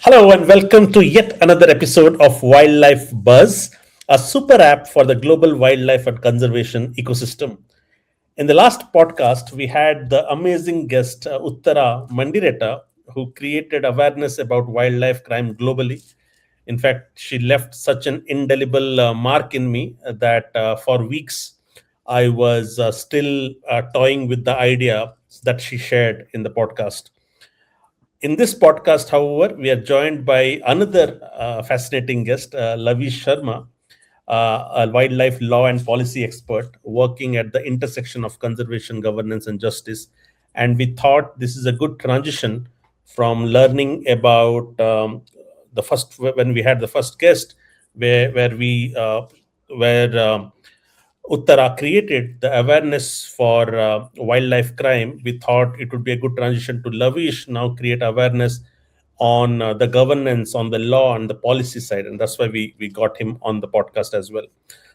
Hello and welcome to yet another episode of Wildlife Buzz, a super app for the global wildlife and conservation ecosystem. In the last podcast, we had the amazing guest Uttara Mandireta, who created awareness about wildlife crime globally. In fact, she left such an indelible mark in me that for weeks I was still toying with the idea that she shared in the podcast. In this podcast, however, we are joined by another fascinating guest, Lovish Sharma, a wildlife law and policy expert working at the intersection of conservation, governance, and justice. And we thought this is a good transition from learning about the first when we had the first guest, where Uttara created the awareness for wildlife crime. We thought it would be a good transition to Lavish now create awareness on the governance, on the law, and the policy side, and that's why we got him on the podcast as well.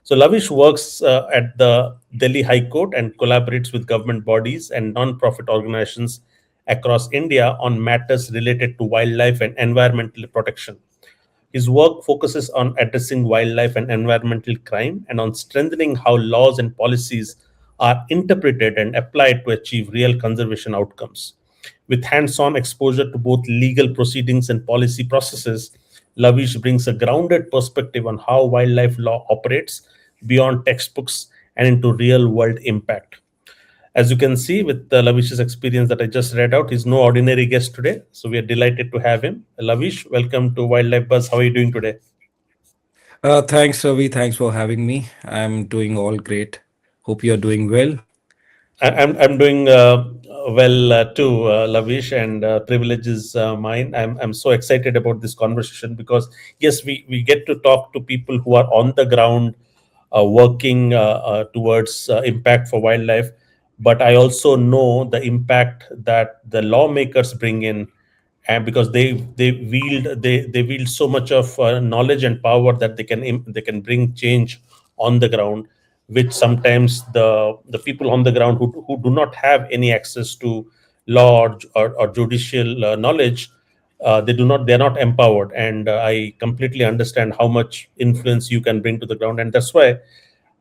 So Lavish works at the Delhi High Court and collaborates with government bodies and non-profit organizations across India on matters related to wildlife and environmental protection. His work focuses on addressing wildlife and environmental crime and on strengthening how laws and policies are interpreted and applied to achieve real conservation outcomes. With hands on exposure to both legal proceedings and policy processes, Lavish brings a grounded perspective on how wildlife law operates beyond textbooks and into real world impact. As you can see with Lavish's experience that I just read out, he's no ordinary guest today. So we are delighted to have him. Lavish, welcome to Wildlife Buzz. How are you doing today? Thanks, Ravi. Thanks for having me. I'm doing all great. Hope you're doing well. I'm doing well too, Lavish, and privilege is mine. I'm so excited about this conversation because yes, we get to talk to people who are on the ground, working towards impact for wildlife. But I also know the impact that the lawmakers bring in, and because they wield so much of knowledge and power that they can bring change on the ground, which sometimes the people on the ground who do not have any access to law or judicial knowledge, they're not empowered. And I completely understand how much influence you can bring to the ground, and that's why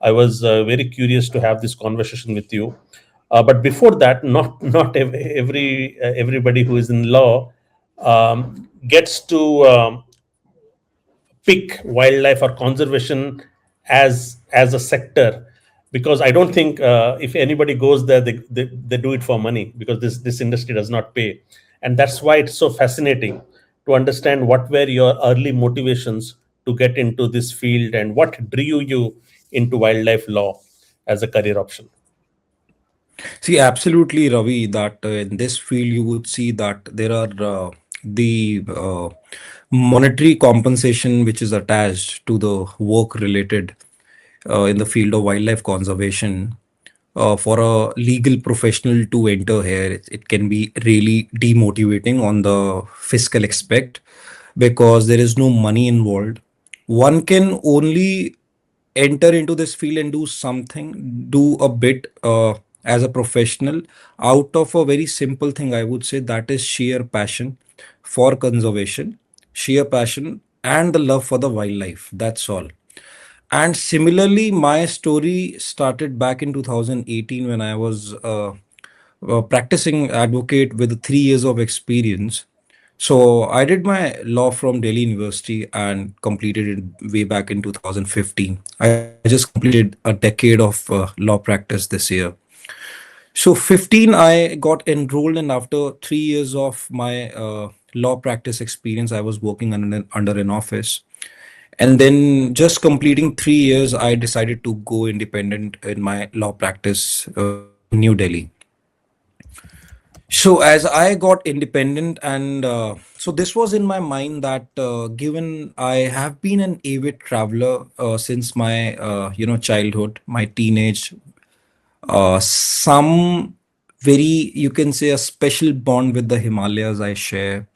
I was very curious to have this conversation with you. But before that, not everybody who is in law gets to pick wildlife or conservation as a sector, because I don't think if anybody goes there, they do it for money, because this industry does not pay. And that's why it's so fascinating to understand what were your early motivations to get into this field and what drew you into wildlife law as a career option. See, absolutely, Ravi, that in this field you would see that there are the monetary compensation which is attached to the work related in the field of wildlife conservation. For a legal professional to enter here, it can be really demotivating on the fiscal aspect because there is no money involved. One can only enter into this field and do something, do a bit as a professional out of a very simple thing, I would say, that is sheer passion for conservation, sheer passion, and the love for the wildlife. That's all. And similarly, my story started back in 2018 when I was practicing advocate with 3 years of experience. So I did my law from Delhi University and completed it way back in 2015. I just completed a decade of law practice this year. So 15, I got enrolled, and after 3 years of my law practice experience, I was working under an office. And then just completing 3 years, I decided to go independent in my law practice in New Delhi. So as I got independent, and so this was in my mind that given I have been an avid traveler since my childhood, my teenage, some very, you can say, a special bond with the Himalayas I share.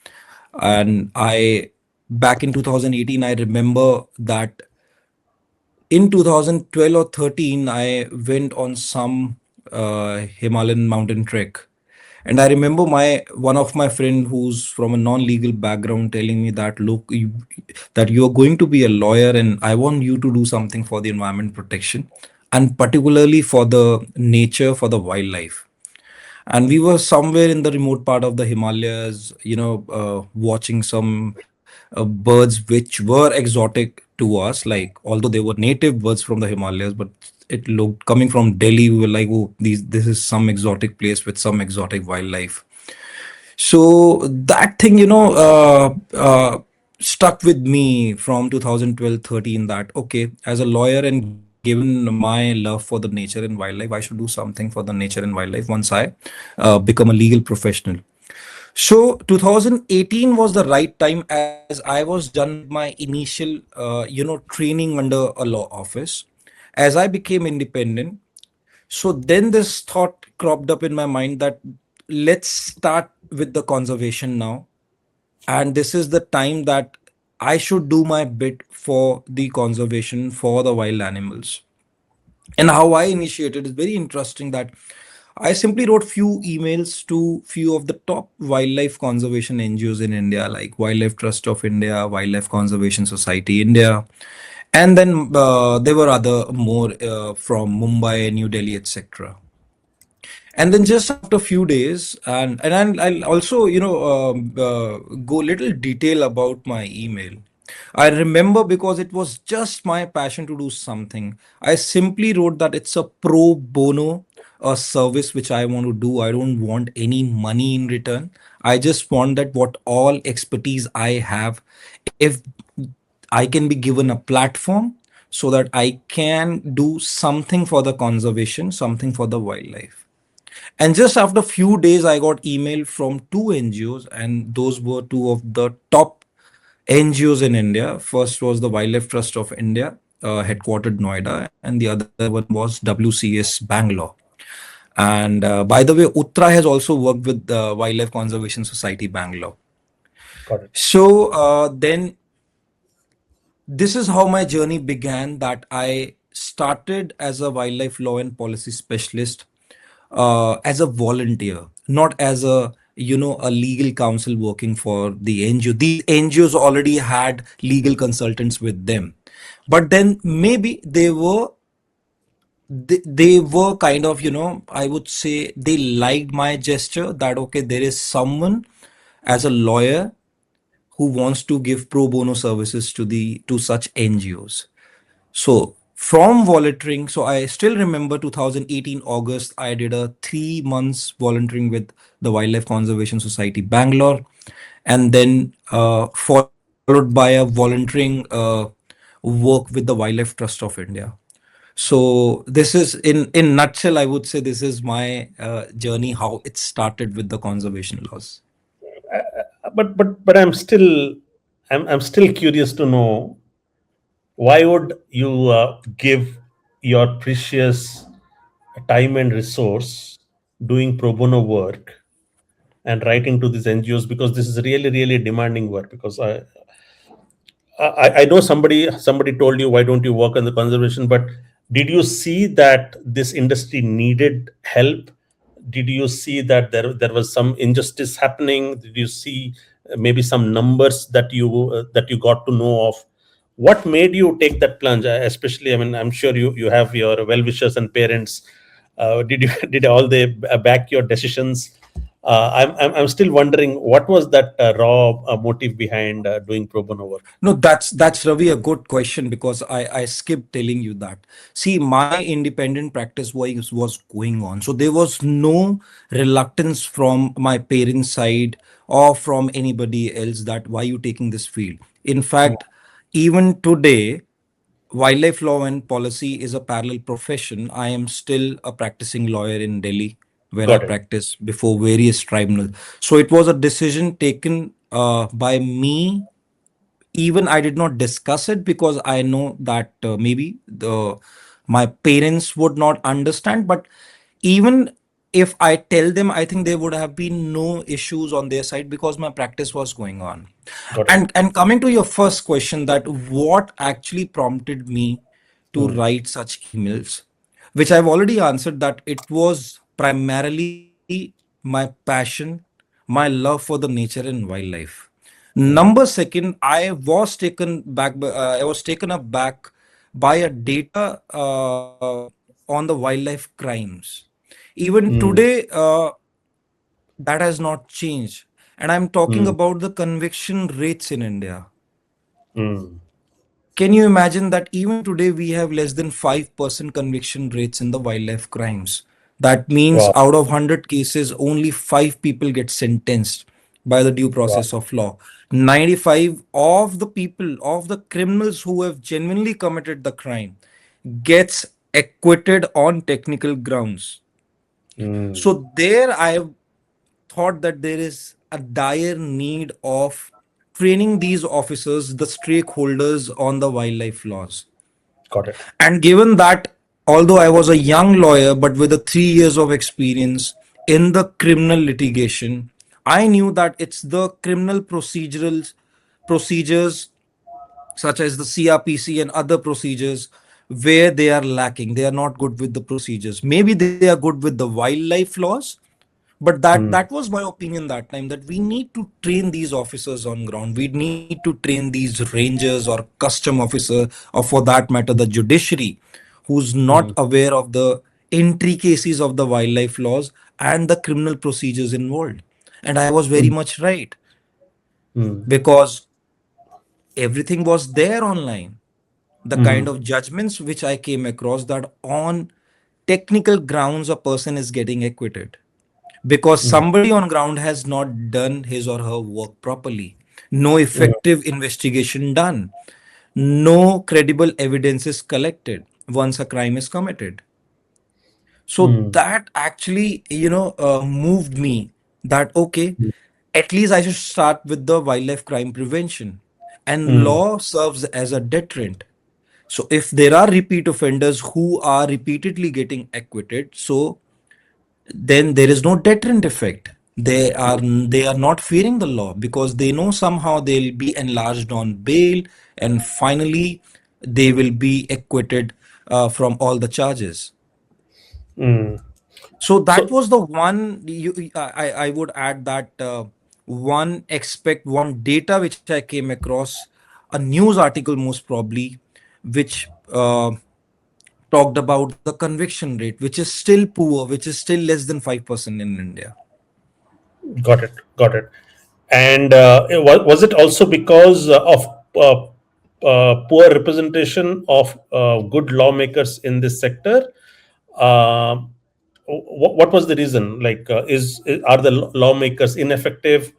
And I back in 2018, I remember that in 2012 or 13, I went on some Himalayan mountain trek. And I remember my one of my friend who's from a non-legal background telling me that, look, that you are going to be a lawyer, and I want you to do something for the environment protection, and particularly for the nature, for the wildlife. And we were somewhere in the remote part of the Himalayas, watching some birds which were exotic to us. Like, although they were native birds from the Himalayas, but it looked, coming from Delhi, we were like, oh, this is some exotic place with some exotic wildlife. So that thing, stuck with me from 2012, 13, that, okay, as a lawyer and given my love for the nature and wildlife, I should do something for the nature and wildlife once I become a legal professional. So 2018 was the right time, as I was done with my initial, training under a law office. As I became independent, so then this thought cropped up in my mind that let's start with the conservation now. And this is the time that I should do my bit for the conservation for the wild animals. And how I initiated is very interesting, that I simply wrote few emails to few of the top wildlife conservation NGOs in India, like Wildlife Trust of India, Wildlife Conservation Society India, and then there were other more from Mumbai, New Delhi, etc. And then just after a few days, and I'll also go little detail about my email. I remember, because it was just my passion to do something, I simply wrote that it's a pro bono, a service which I want to do. I don't want any money in return. I just want that what all expertise I have, if I can be given a platform, so that I can do something for the conservation, something for the wildlife. And just after a few days, I got email from two NGOs, and those were two of the top NGOs in India. First was the Wildlife Trust of India, headquartered Noida, and the other one was WCS Bangalore. And by the way, Uttra has also worked with the Wildlife Conservation Society Bangalore. Got it. So then this is how my journey began, that I started as a wildlife law and policy specialist, as a volunteer, not as a a legal counsel working for the NGO. These NGOs already had legal consultants with them, but then maybe they were kind of, I would say they liked my gesture, that okay, there is someone as a lawyer who wants to give pro bono services to such NGOs. So from volunteering, so I still remember 2018 August, I did a 3 months volunteering with the Wildlife Conservation Society Bangalore, and then followed by a volunteering work with the Wildlife Trust of India. So this is in nutshell, I would say this is my journey, how it started with the conservation laws. But I'm still curious to know, why would you give your precious time and resource doing pro bono work and writing to these NGOs, because this is really demanding work. Because I know somebody told you, why don't you work on the conservation? But did you see that this industry needed help? Did you see that there was some injustice happening? Did you see maybe some numbers that you got to know of? What made you take that plunge? Especially, I mean, I'm sure you have your well wishers and parents. Did you did all they back your decisions? I'm still wondering, what was that raw motive behind doing pro bono work? No, that's Ravi, a good question, because I skipped telling you that. See, my independent practice was going on, so there was no reluctance from my parents' side or from anybody else that why you taking this field. In Hmm. fact, even today, wildlife law and policy is a parallel profession. I am still a practicing lawyer in Delhi, where I Got it. practice before various tribunals. So it was a decision taken by me. Even I did not discuss it, because I know that maybe the my parents would not understand. But even if I tell them, I think there would have been no issues on their side, because my practice was going on. Got it. And coming to your first question, that what actually prompted me to Hmm. write such emails, which I've already answered, that it was primarily my passion, my love for the nature and wildlife. mm, Number second, I was taken aback by a data on the wildlife crimes. Even mm, today, that has not changed. And I'm talking mm, about the conviction rates in India. mm. Can you imagine that even today we have less than 5% conviction rates in the wildlife crimes? That means Wow. out of 100 cases, only 5 people get sentenced by the due Wow. process of law. 95 of the people, of the criminals who have genuinely committed the crime, gets acquitted on technical grounds. Mm, So there I have thought that there is a dire need of training these officers, the stakeholders on the wildlife laws. got it. And given that, although I was a young lawyer, but with a 3 years of experience in the criminal litigation, I knew that it's the criminal procedures such as the CRPC and other procedures where they are lacking. They are not good with the procedures. Maybe they are good with the wildlife laws, but that Mm, was my opinion that time, that we need to train these officers on ground. We need to train these rangers or custom officer, or for that matter the judiciary, who's not mm, aware of the intricacies of the wildlife laws and the criminal procedures involved. And I was very mm, much right, mm, because everything was there online. The kind mm, of judgments which I came across, that on technical grounds a person is getting acquitted because mm, somebody on ground has not done his or her work properly. No mm, effective investigation done. No credible evidence is collected once a crime is committed. So mm, that actually, moved me that, okay, at least I should start with the wildlife crime prevention. And mm, law serves as a deterrent. So if there are repeat offenders who are repeatedly getting acquitted, so then there is no deterrent effect. They are not fearing the law because they know somehow they'll be enlarged on bail, and finally they will be acquitted from all the charges. mm. So that So was the one. I would add that one data which I came across, a news article most probably, which talked about the conviction rate, which is still poor, which is still less than 5% in India. got it, got it. And was it also because of poor representation of good lawmakers in this sector? Uh, what was the reason? Like, are the lawmakers ineffective?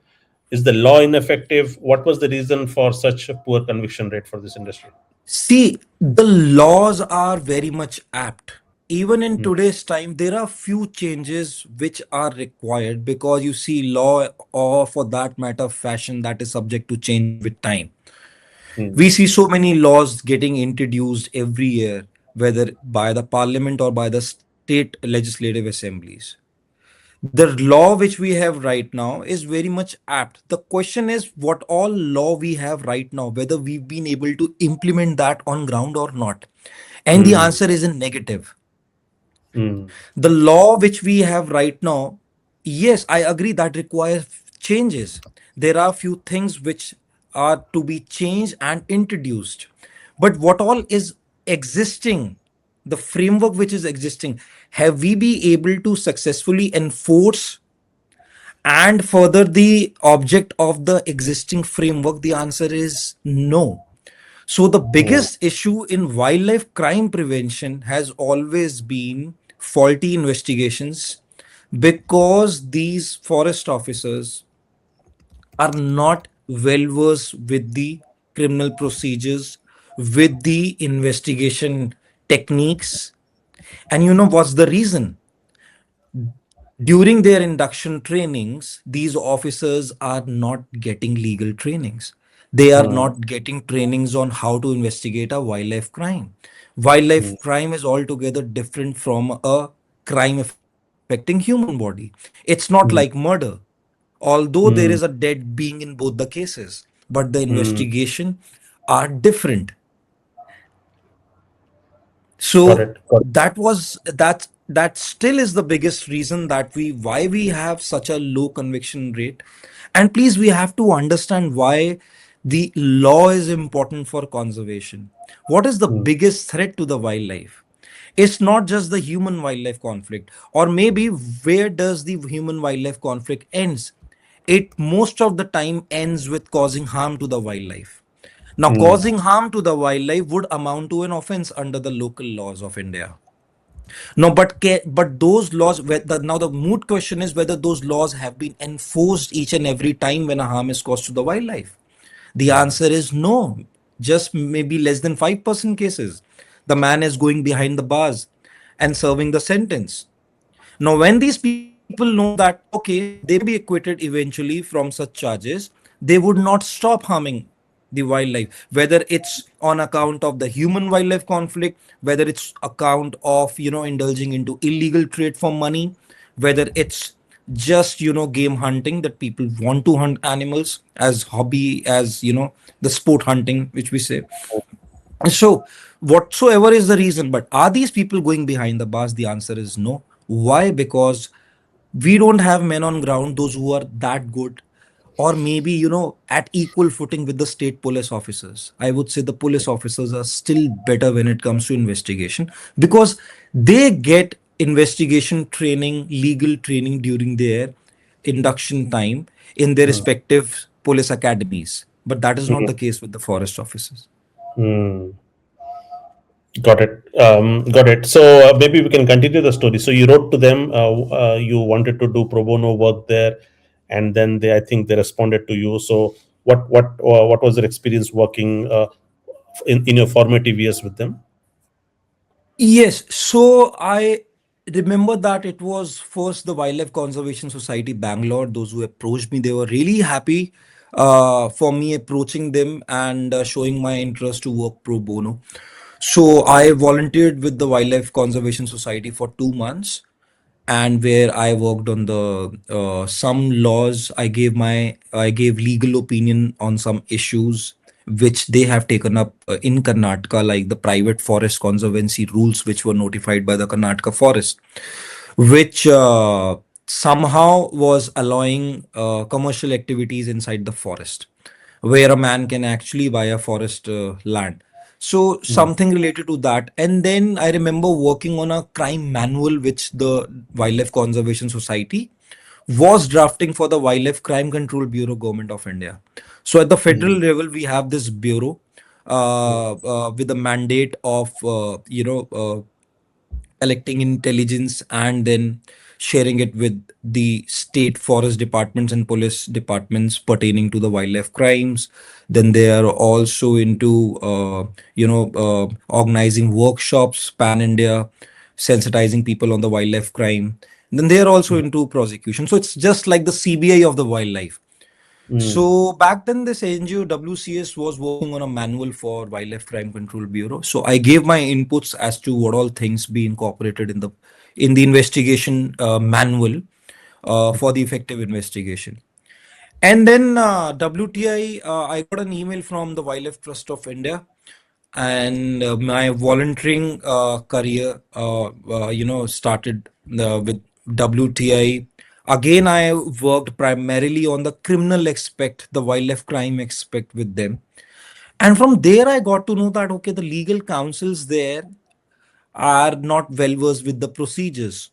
Is the law ineffective? What was the reason for such a poor conviction rate for this industry? See, the laws are very much apt. Even in Mm, today's time, there are few changes which are required, because you see, law, or for that matter, fashion, that is subject to change with time. We mm, see so many laws getting introduced every year, whether by the parliament or by the state legislative assemblies. The law which we have right now is very much apt. The question is, what all law we have right now, whether we've been able to implement that on ground or not. And the mm, answer is in negative. mm, The law which we have right now, yes, I agree that requires changes. There are few things which are to be changed and introduced. But what all is existing, the framework which is existing, have we be able to successfully enforce and further the object of the existing framework? The answer is no. So the mm, biggest issue in wildlife crime prevention has always been faulty investigations, because these forest officers are not well versed with the criminal procedures, with the investigation techniques. And you know what's the reason? During their induction trainings, these officers are not getting legal trainings. They are mm, not getting trainings on how to investigate a wildlife crime. Wildlife mm, crime is altogether different from a crime affecting human body. It's not like mm, murder, although there is a mm, dead being in both the cases, but the mm. investigation are different. Got So it. Got it. that was that. that still is the biggest reason that why we have such a low conviction rate. And please, we have to understand why the law is important for conservation. What is the Mm, biggest threat to the wildlife? It's not just the human wildlife conflict, or maybe where does the human wildlife conflict ends? It most of the time ends with causing harm to the wildlife. Now, mm, causing harm to the wildlife would amount to an offense under the local laws of India. No, but those laws, now the moot question is whether those laws have been enforced each and every time when a harm is caused to the wildlife. The answer is no, just maybe less than 5% cases. The man is going behind the bars and serving the sentence. Now, when these people know that, okay, they may be acquitted eventually from such charges, they would not stop harming the wildlife, whether it's on account of the human wildlife conflict, whether it's account of, indulging into illegal trade for money, whether it's just, game hunting, that people want to hunt animals as hobby, as, the sport hunting, which we say. So, whatsoever is the reason, but are these people going behind the bars? The answer is no. Why? Because we don't have men on ground, those who are that good, or maybe, at equal footing with the state police officers. I would say the police officers are still better when it comes to investigation, because they get investigation training, legal training during their induction time in their mm, respective police academies. But that is not mm, the case with the forest officers. mm. Got it. Got it. So maybe we can continue the story. So you wrote to them. You wanted to do pro bono work there, and then I think they responded to you. So what was your experience working in your formative years with them? Yes, so I remember that it was first the Wildlife Conservation Society Bangalore. Those who approached me, they were really happy for me approaching them and showing my interest to work pro bono. So I volunteered with the Wildlife Conservation Society for 2 months, and where I worked on the some laws. I gave legal opinion on some issues which they have taken up in Karnataka, like the private forest conservancy rules, which were notified by the Karnataka Forest, which somehow was allowing commercial activities inside the forest, where a man can actually buy a forest land. So Mm, something related to that. And then I remember working on a crime manual which the Wildlife Conservation Society was drafting for the Wildlife Crime Control Bureau, Government of India. So at the mm, federal level, we have this bureau with the mandate of collecting intelligence and then sharing it with the state forest departments and police departments pertaining to the wildlife crimes. Then they are also into organizing workshops pan India, sensitizing people on the wildlife crime. Then they are also mm, into prosecution, so it's just like the CBI of the wildlife. mm, So back then, this NGO WCS was working on a manual for Wildlife Crime Control Bureau. So I gave my inputs as to what all things be incorporated in the investigation manual for the effective investigation. And then WTI, I got an email from the Wildlife Trust of India, and my volunteering career, started with WTI. Again, I worked primarily on the criminal aspect, the wildlife crime aspect with them. And from there, I got to know that, okay, the legal counsels there are not well versed with the procedures.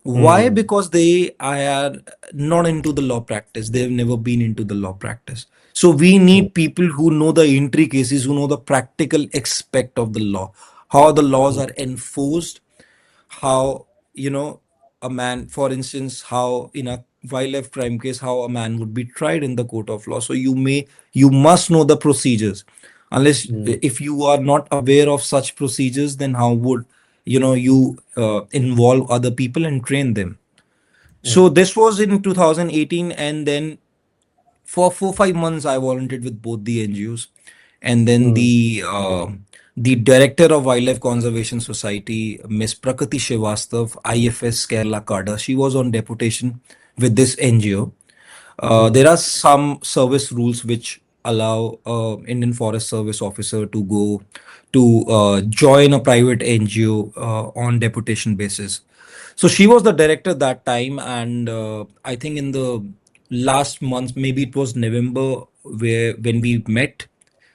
Why? mm, Because they are not into the law practice. They've never been into the law practice. So we mm, need people who know the intricacies, who know the practical aspect of the law, how the laws are enforced, how, a man, for instance, how in a wildlife crime case, how a man would be tried in the court of law. So you must know the procedures. Unless, mm, if you are not aware of such procedures, then how would, you involve other people and train them? mm, So this was in 2018, and then for 4 5 months I volunteered with both the NGOs. And then mm, the director of Wildlife Conservation Society, Miss Prakriti Srivastav, IFS Kerala Kada, she was on deputation with this NGO. mm, There are some service rules which allow Indian Forest Service officer to join a private NGO on deputation basis. So she was the director that time, and I think in the last month, maybe it was November, where when we met,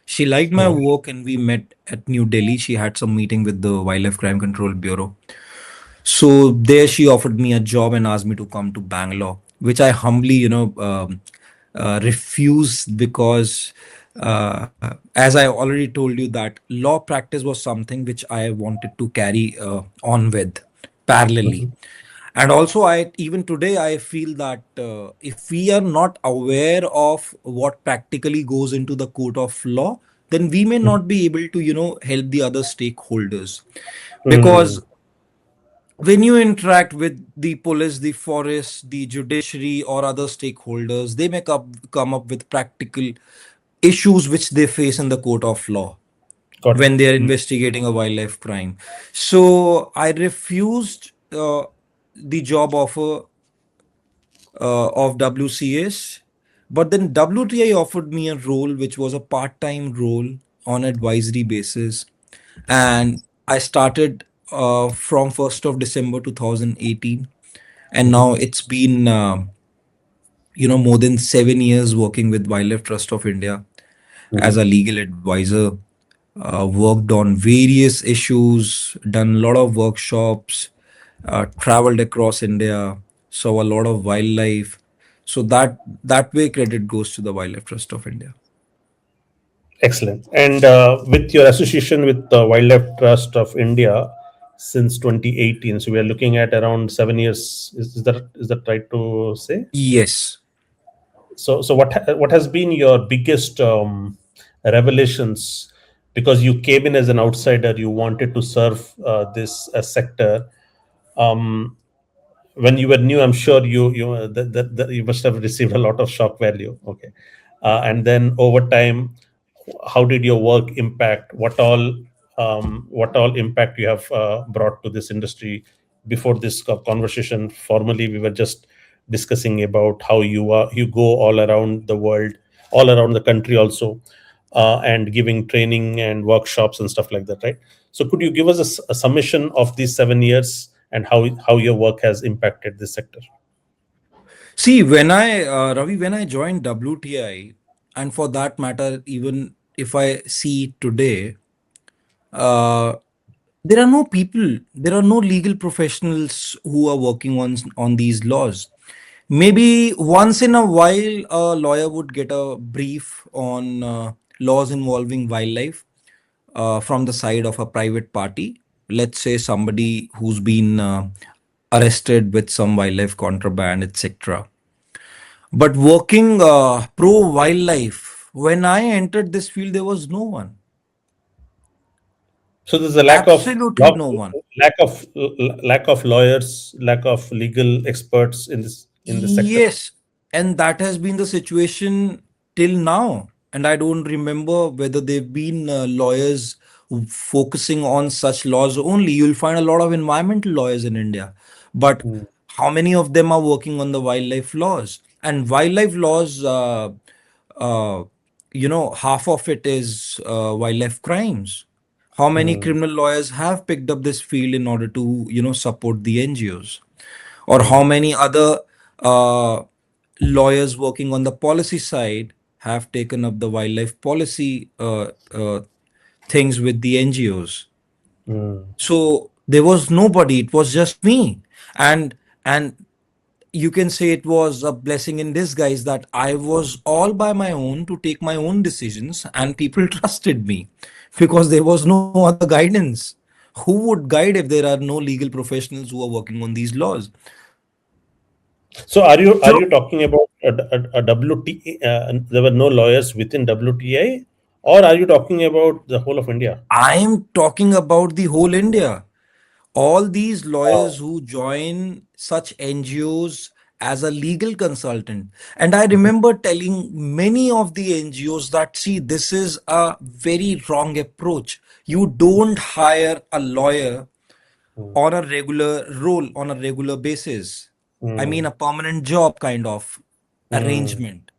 she liked my Mm. work, and we met at New Delhi. She had some meeting with the Wildlife Crime Control Bureau. So there she offered me a job and asked me to come to Bangalore, which I humbly, refused because, as I already told you, that law practice was something which I wanted to carry on with parallelly. Mhm. And also, I even today I feel that if we are not aware of what practically goes into the court of law, then we may Mhm. not be able to, help the other stakeholders. Mm. Because when you interact with the police, the forest, the judiciary, or other stakeholders, they come up with practical issues which they face in the court of law Got it. when they are Mm. investigating a wildlife crime. So I refused the job offer of WCS, but then WTI offered me a role which was a part-time role on advisory basis, and I started from 1st of December 2018, and Mhm. now it's been more than 7 years working with Wildlife Trust of India as Mhm. a legal advisor. Worked on various issues, done a lot of workshops, traveled across India, saw a lot of wildlife. So that way credit goes to the Wildlife Trust of India. Excellent. And with your association with the Wildlife Trust of India since 2018, so we are looking at around 7 years. Is that right to say? Yes. So what has been your biggest revelations? Because you came in as an outsider, you wanted to serve this sector. Um, when you were new, I'm sure that you must have received a lot of shock value. Okay, and then over time, how did your work impact? What all impact you have brought to this industry? Before this conversation, formally, we were just discussing about how you go all around the world, all around the country, also, and giving training and workshops and stuff like that, right? So, could you give us a summation of these 7 years and how your work has impacted this sector? See, when I Ravi, when I joined WTI, and for that matter, even if I see today, uh, there are no people, there are no legal professionals who are working on these laws. Maybe once in a while, a lawyer would get a brief on laws involving wildlife from the side of a private party. Let's say somebody who's been arrested with some wildlife contraband, etc. But working pro wildlife, when I entered this field, there was no one. So there's a Absolutely no one. lack of lawyers, lack of legal experts in this sector. Yes, and that has been the situation till now. And I don't remember whether they've been lawyers focusing on such laws only. You'll find a lot of environmental lawyers in India, but Mm. how many of them are working on the wildlife laws? And wildlife laws, uh, half of it is wildlife crimes. How many Mm. criminal lawyers have picked up this field in order to, support the NGOs? Or how Mm. many other uh, lawyers working on the policy side have taken up the wildlife policy things with the NGOs. Mm. So there was nobody, it was just me. And you can say it was a blessing in disguise that I was all by my own to take my own decisions, and people trusted me because there was no other guidance. Who would guide if there are no legal professionals who are working on these laws? So are you So talking about a WT? There were no lawyers within WTI, or are you talking about the whole of India? I am talking about the whole India. All these lawyers Wow. who join such NGOs as a legal consultant. And I remember telling many of the NGOs that, see, this is a very wrong approach. You don't hire a lawyer Mm. on a regular role, on a regular basis. I mean, Mm. a permanent job kind of Mm. arrangement.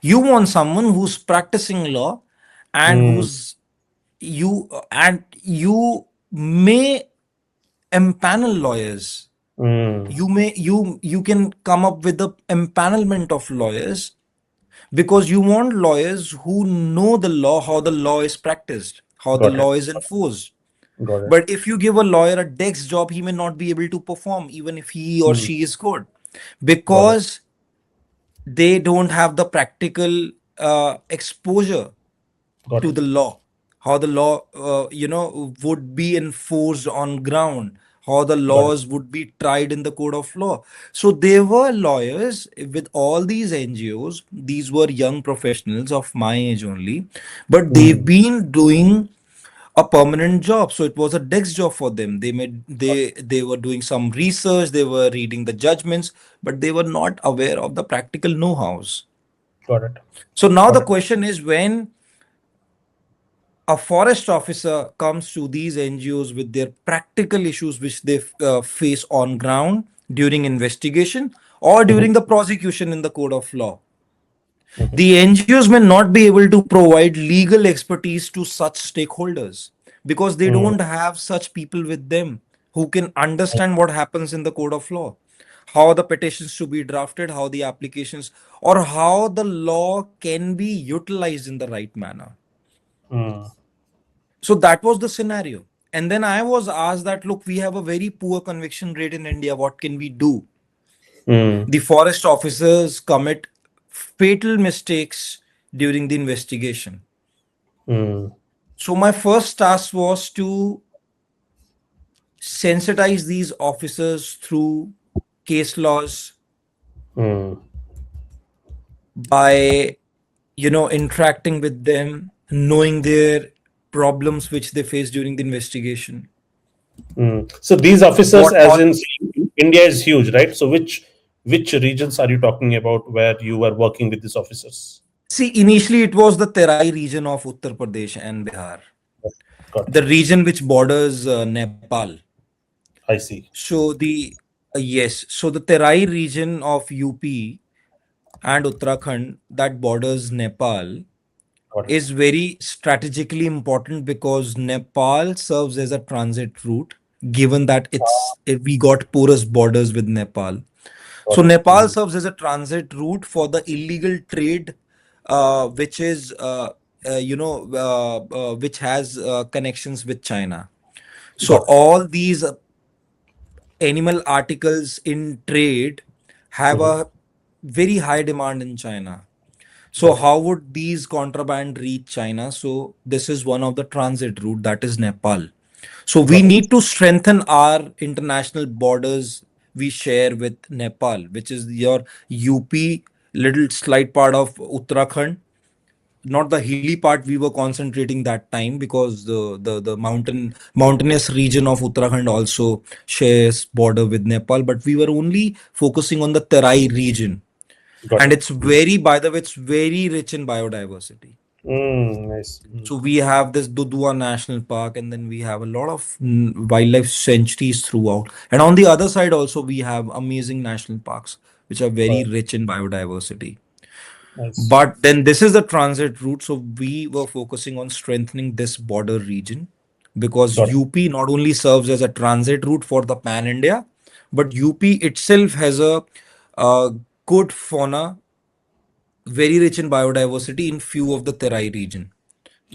You want someone who's practicing law and Mm. you may empanel lawyers. Mm. You can come up with the empanelment of lawyers, because you want lawyers who know the law, how the law is practiced, how the Got it. law is enforced. Got it. But if you give a lawyer a desk job, he may not be able to perform even if he or Mm. she is good, Got it. because they don't have the practical exposure Got to it. the law, how the law would be enforced on ground, how the Got it. laws would be tried in the court of law. So there were lawyers with all these NGOs. These were young professionals of my age only, but they've Mm. been doing a permanent job, so it was a desk job for them. They were doing some research, they were reading the judgments, but they were not aware of the practical know-hows. Got it. So now Got the it. question is, when a forest officer comes to these NGOs with their practical issues which they face on ground during investigation or Mhm. during the prosecution in the court of law, Mhm. the NGOs may not be able to provide legal expertise to such stakeholders because they Mm. don't have such people with them who can understand what happens in the court of law, how the petitions to be drafted, how the applications, or how the law can be utilized in the right manner. Mm. So that was the scenario. And then I was asked that, look, we have a very poor conviction rate in India. What can we do? Mm. The forest officers commit fatal mistakes during the investigation. Mm. So my first task was to sensitize these officers through case laws, Mm. by interacting with them, knowing their problems which they face during the investigation. Mm. So these officers, What as all in, India is huge, right? So which regions are you talking about where you were working with these officers? See, initially it was the Terai region of Uttar Pradesh and Bihar, Got the it. region which borders Nepal. I see. So the Terai region of UP and Uttarakhand that borders Nepal Got it. is very strategically important because Nepal serves as a transit route, given that we got porous borders with Nepal. So Got it. Nepal Mm. serves as a transit route for the illegal trade, which is which has connections with China. So Got it. all these animal articles in trade have Mhm. a very high demand in China. So Got it. how would these contraband reach China? So this is one of the transit route, that is Nepal. So we Got it. need to strengthen our international borders we share with Nepal, which is your UP, little slight part of Uttarakhand, not the hilly part we were concentrating that time, because the mountainous region of Uttarakhand also shares border with Nepal, but we were only focusing on the Terai region. Got And it. it's very, by the way, it's very rich in biodiversity. Mm. Nice. Mm. So we have this Dudua National Park, and then we have a lot of wildlife sanctuaries throughout. And on the other side also we have amazing national parks which are Got very it. rich in biodiversity. Nice. But then this is the transit route, so we were focusing on strengthening this border region, because Got it. UP not only serves as a transit route for the pan India, but UP itself has a good fauna, very rich in biodiversity in few of the Terai region.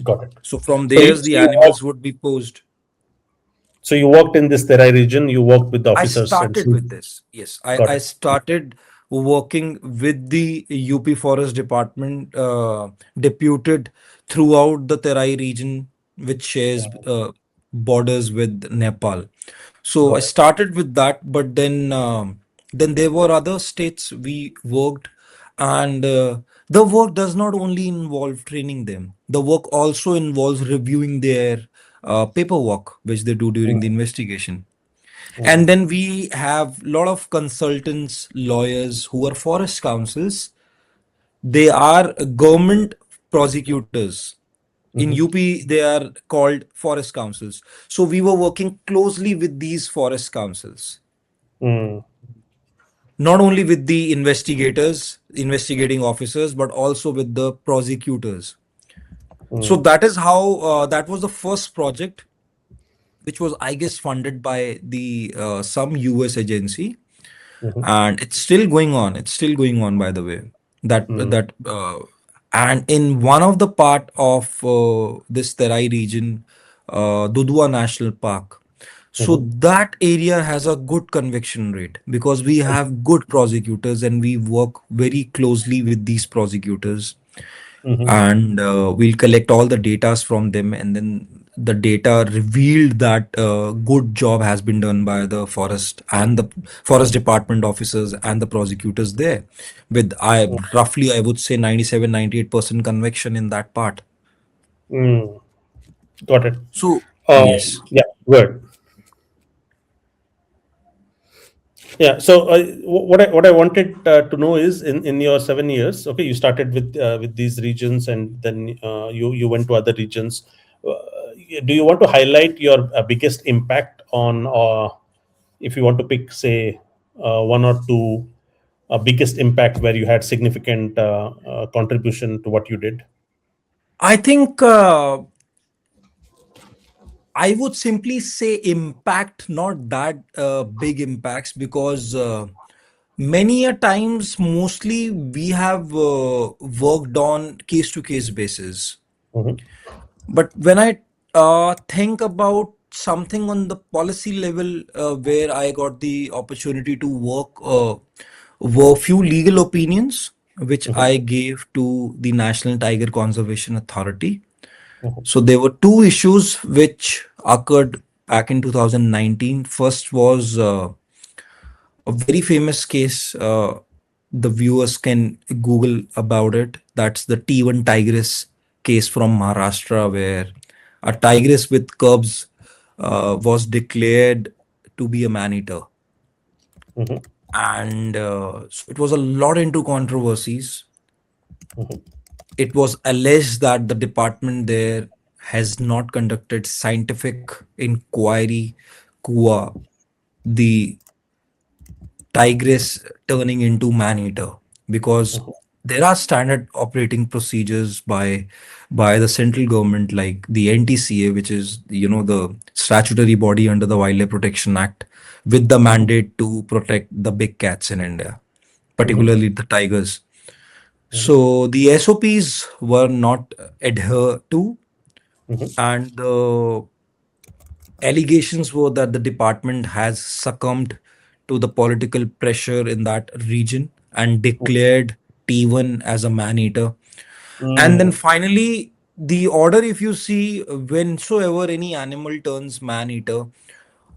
Got it. So from So you, there, so the you worked, animals would be posed. so you worked in this Terai region. You worked with the I officers and started see. with this. Yes, Got I it. started working with the UP Forest Department, deputed throughout the Terai region, which shares borders with Nepal. So I Got it. started with that, but then there were other states we worked, and the work does not only involve training them. The work also involves reviewing their paperwork, which they do during Mm. the investigation. And Mm. then we have a lot of consultants, lawyers who are forest councils. They are government prosecutors. In Mhm. UP, they are called forest councils. So we were working closely with these forest councils, Mm. not only with the investigators, investigating officers, but also with the prosecutors. So Mm. that is how that was the first project which was, I guess, funded by the some US agency, Mhm. and it's still going on. It's still going on, by the way. Mm. And in one of the part of this Terai region, Dudua National Park. So Mhm. that area has a good conviction rate because we have good prosecutors and we work very closely with these prosecutors, Mhm. and we'll collect all the datas from them, and then the data revealed that good job has been done by the forest department officers and the prosecutors there, with I roughly, I would say, 97-98% conviction in that part. Mm. Got it. So yes. Yeah, good. Yeah. So what I wanted to know is in your 7 years, okay, you started with these regions, and then you went to other regions. Uh, do you want to highlight your biggest impact on, if you want to pick, say, one or two biggest impact where you had significant contribution to what you did? I think I would simply say impact, not that big impacts, because many a times, mostly we have worked on case to case basis. Mhm. But when I think about something on the policy level, where I got the opportunity to work, were few legal opinions which Mhm. I gave to the National Tiger Conservation Authority. Mhm. So there were two issues which occurred back in 2019. First was a very famous case. The viewers can Google about it. That's the T1 tigress case from Maharashtra, where a tigress with cubs was declared to be a man-eater. Mhm. And so it was a lot into controversies. Mhm. It was alleged that the department there has not conducted scientific inquiry qua the tigress turning into man-eater, because Mhm. there are standard operating procedures by the central government, like the NTCA, which is, the statutory body under the Wildlife Protection Act, with the Mhm. mandate to protect the big cats in India, Mhm. particularly the tigers. Mhm. So the SOPs were not adhered to, Mhm. and the allegations were that the department has succumbed to the political pressure in that region and declared T1 as a man eater. And then Mm. finally, the order, if you see, whensoever any animal turns man eater Mm.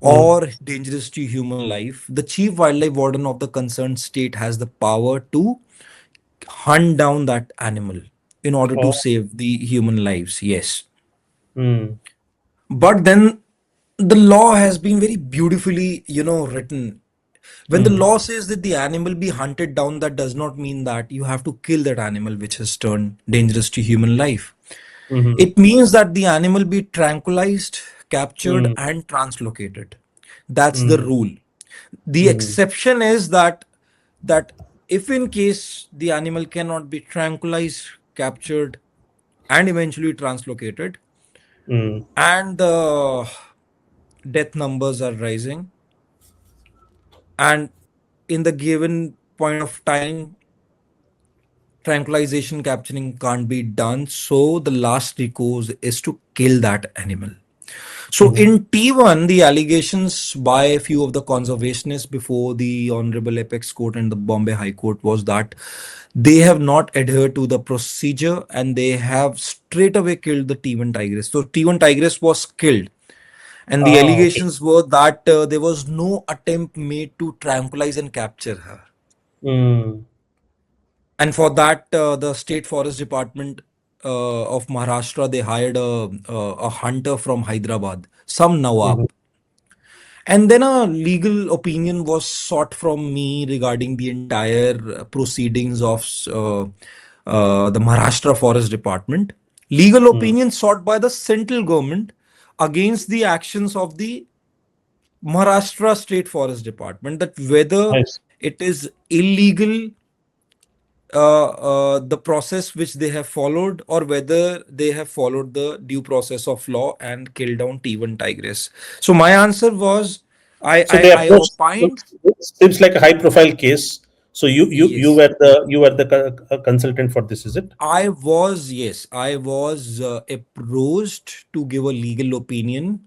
or dangerous to human life, the chief wildlife warden of the concerned state has the power to hunt down that animal in order to Oh. save the human lives. Yes. Mm. But then the law has been very beautifully, written. When the Mm. law says that the animal be hunted down, that does not mean that you have to kill that animal which has turned dangerous to human life. Mhm. It means that the animal be tranquilized, captured, Mm. and translocated. That's the Mm. rule. The Mm. exception is that if in case the animal cannot be tranquilized, captured, and eventually translocated, Mm. and the death numbers are rising, and in the given point of time, tranquilization capturing can't be done, so the last recourse is to kill that animal. So Mhm. in T1, the allegations by a few of the conservationists before the Honorable Apex Court and the Bombay High Court was that they have not adhered to the procedure and they have straight away killed the T1 tigress. So T1 tigress was killed, and the Ah, okay. allegations were that there was no attempt made to tranquilize and capture her. Mm. And for that, the State Forest Department of Maharashtra, they hired a hunter from Hyderabad, some Mhm. Nawab. And then a legal opinion was sought from me regarding the entire proceedings of the Maharashtra Forest Department. Legal Mm. opinion sought by the central government against the actions of the Maharashtra State Forest Department, that whether Nice. it is illegal the process which they have followed, or whether they have followed the due process of law and killed down T1 tigress. So my answer was, So they I approached. opined. Seems like a high-profile case. So Yes. you were the consultant for this, is it? Yes, I was approached to give a legal opinion,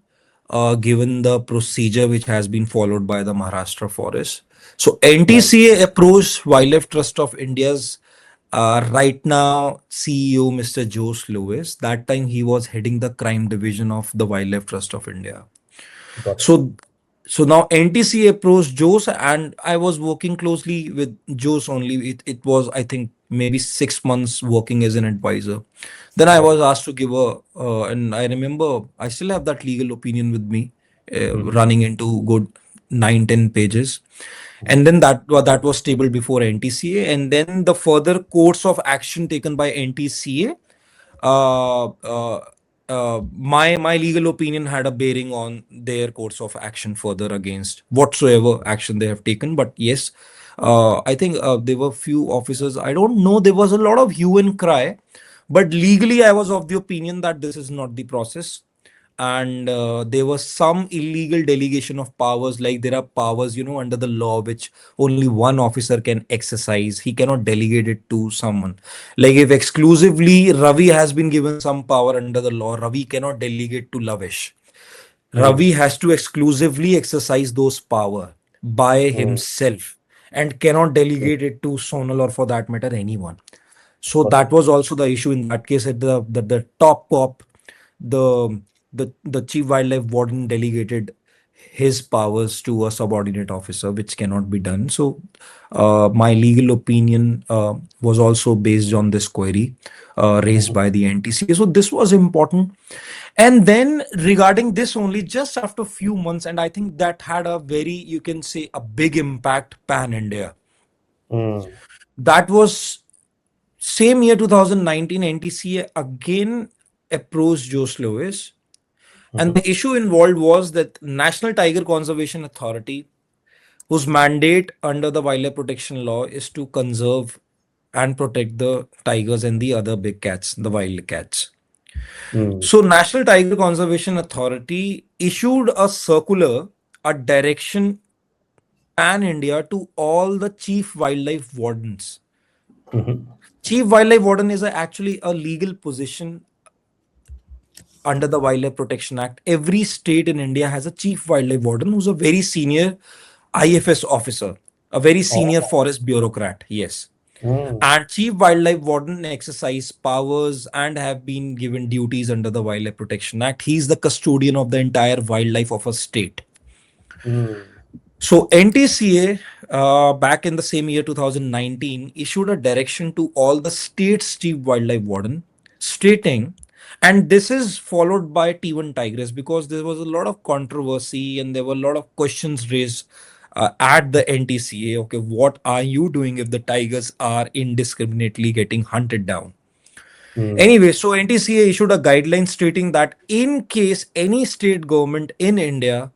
given the procedure which has been followed by the Maharashtra Forest. So Right. NTCA approached Wildlife Trust of India's right now CEO, Mr. Josh Lewis. That time he was heading the crime division of the Wildlife Trust of India. Got it. So, so now NTC approached Jose, and I was working closely with Jose only. It was, I think, maybe 6 months working as an advisor. Then I Got was it. asked to give and I remember I still have that legal opinion with me, Mhm. running into good 9-10 pages. And then that was tabled before NTCA, and then the further course of action taken by NTCA, uh, uh, my legal opinion had a bearing on their course of action further against whatsoever action they have taken. But yes, I think there were few officers. I don't know. There was a lot of hue and cry, but legally, I was of the opinion that this is not the process. And there was some illegal delegation of powers, like there are powers, under the law which only one officer can exercise. He cannot delegate it to someone. Like if exclusively Ravi has been given some power under the law, Ravi cannot delegate to Lavish. Ravi Mm. has to exclusively exercise those power by Mm. himself and cannot Mm. delegate it to Sonal, or for that matter anyone. So Got that it. was also the issue in that case. At the top cop, the the chief wildlife warden delegated his powers to a subordinate officer, which cannot be done. So my legal opinion was also based on this query raised Mhm. by the NTCA. So this was important. And then regarding this only, just after a few months, and I think that had a very, you can say, a big impact pan India. Mm. That was same year 2019, NTCA again approached Joe Lewis. And Mhm. the issue involved was that National Tiger Conservation Authority, whose mandate under the wildlife protection law is to conserve and protect the tigers and the other big cats, the wild cats. Mm. So National Tiger Conservation Authority issued a circular, a direction pan India to all the chief wildlife wardens. Mhm. Chief wildlife warden is actually a legal position under the Wildlife Protection Act. Every state in India has a chief wildlife warden who's a very senior IFS officer, a very senior Oh. forest bureaucrat. Yes. Mm. And chief wildlife warden exercise powers and have been given duties under the Wildlife Protection Act. He's the custodian of the entire wildlife of a state. Mm. So NTCA, back in the same year 2019, issued a direction to all the states' chief wildlife warden, stating, and this is followed by T1 Tigress, because there was a lot of controversy and there were a lot of questions raised at the NTCA. Okay, what are you doing if the tigers are indiscriminately getting hunted down? Mm. Anyway, so NTCA issued a guideline stating that in case any state government in India,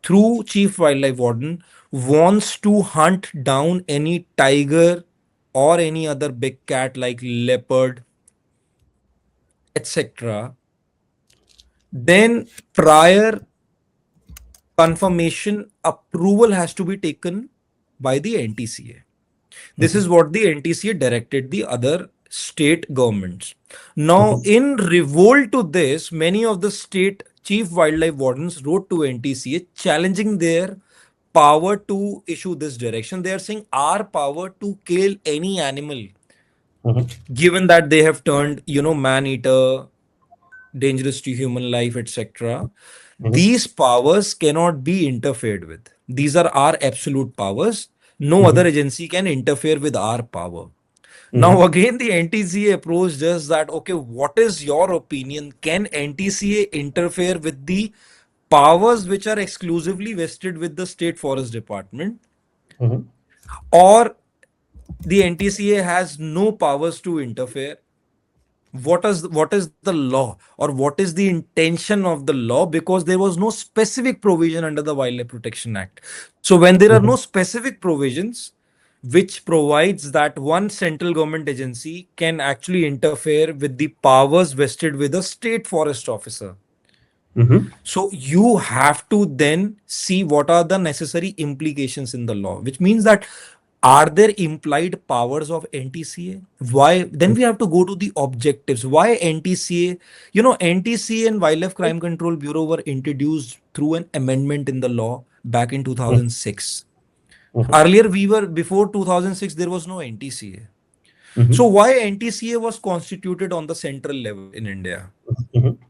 through chief wildlife warden, wants to hunt down any tiger or any other big cat like leopard, etc., then prior confirmation approval has to be taken by the NTCA. This is Mhm. what the NTCA directed the other state governments. Now, Mhm. in revolt to this, many of the state chief wildlife wardens wrote to NTCA challenging their power to issue this direction. They are saying our power to kill any animal, Mhm. given that they have turned, man eater, dangerous to human life, etc. Mhm. These powers cannot be interfered with. These are our absolute powers. No other Mhm. agency can interfere with our power. Now, Mhm. again, the NTCA approached us that, okay, what is your opinion? Can NTCA interfere with the powers which are exclusively vested with the State Forest Department, Mhm. or the NTCA has no powers to interfere? What is the law, or what is the intention of the law? Because there was no specific provision under the Wildlife Protection Act. So when there are no Mhm. specific provisions, which provides that one central government agency can actually interfere with the powers vested with a state forest officer. Mm-hmm. So you have to then see what are the necessary implications in the law, which means that are there implied powers of NTCA? Why? Then we have to go to the objectives. Why NTCA? NTCA and Wildlife Crime Control Bureau were introduced through an amendment in the law back in 2006. Mm-hmm. Earlier, before 2006, there was no NTCA. So Mm-hmm. why NTCA was constituted on the central level in India? Mm-hmm.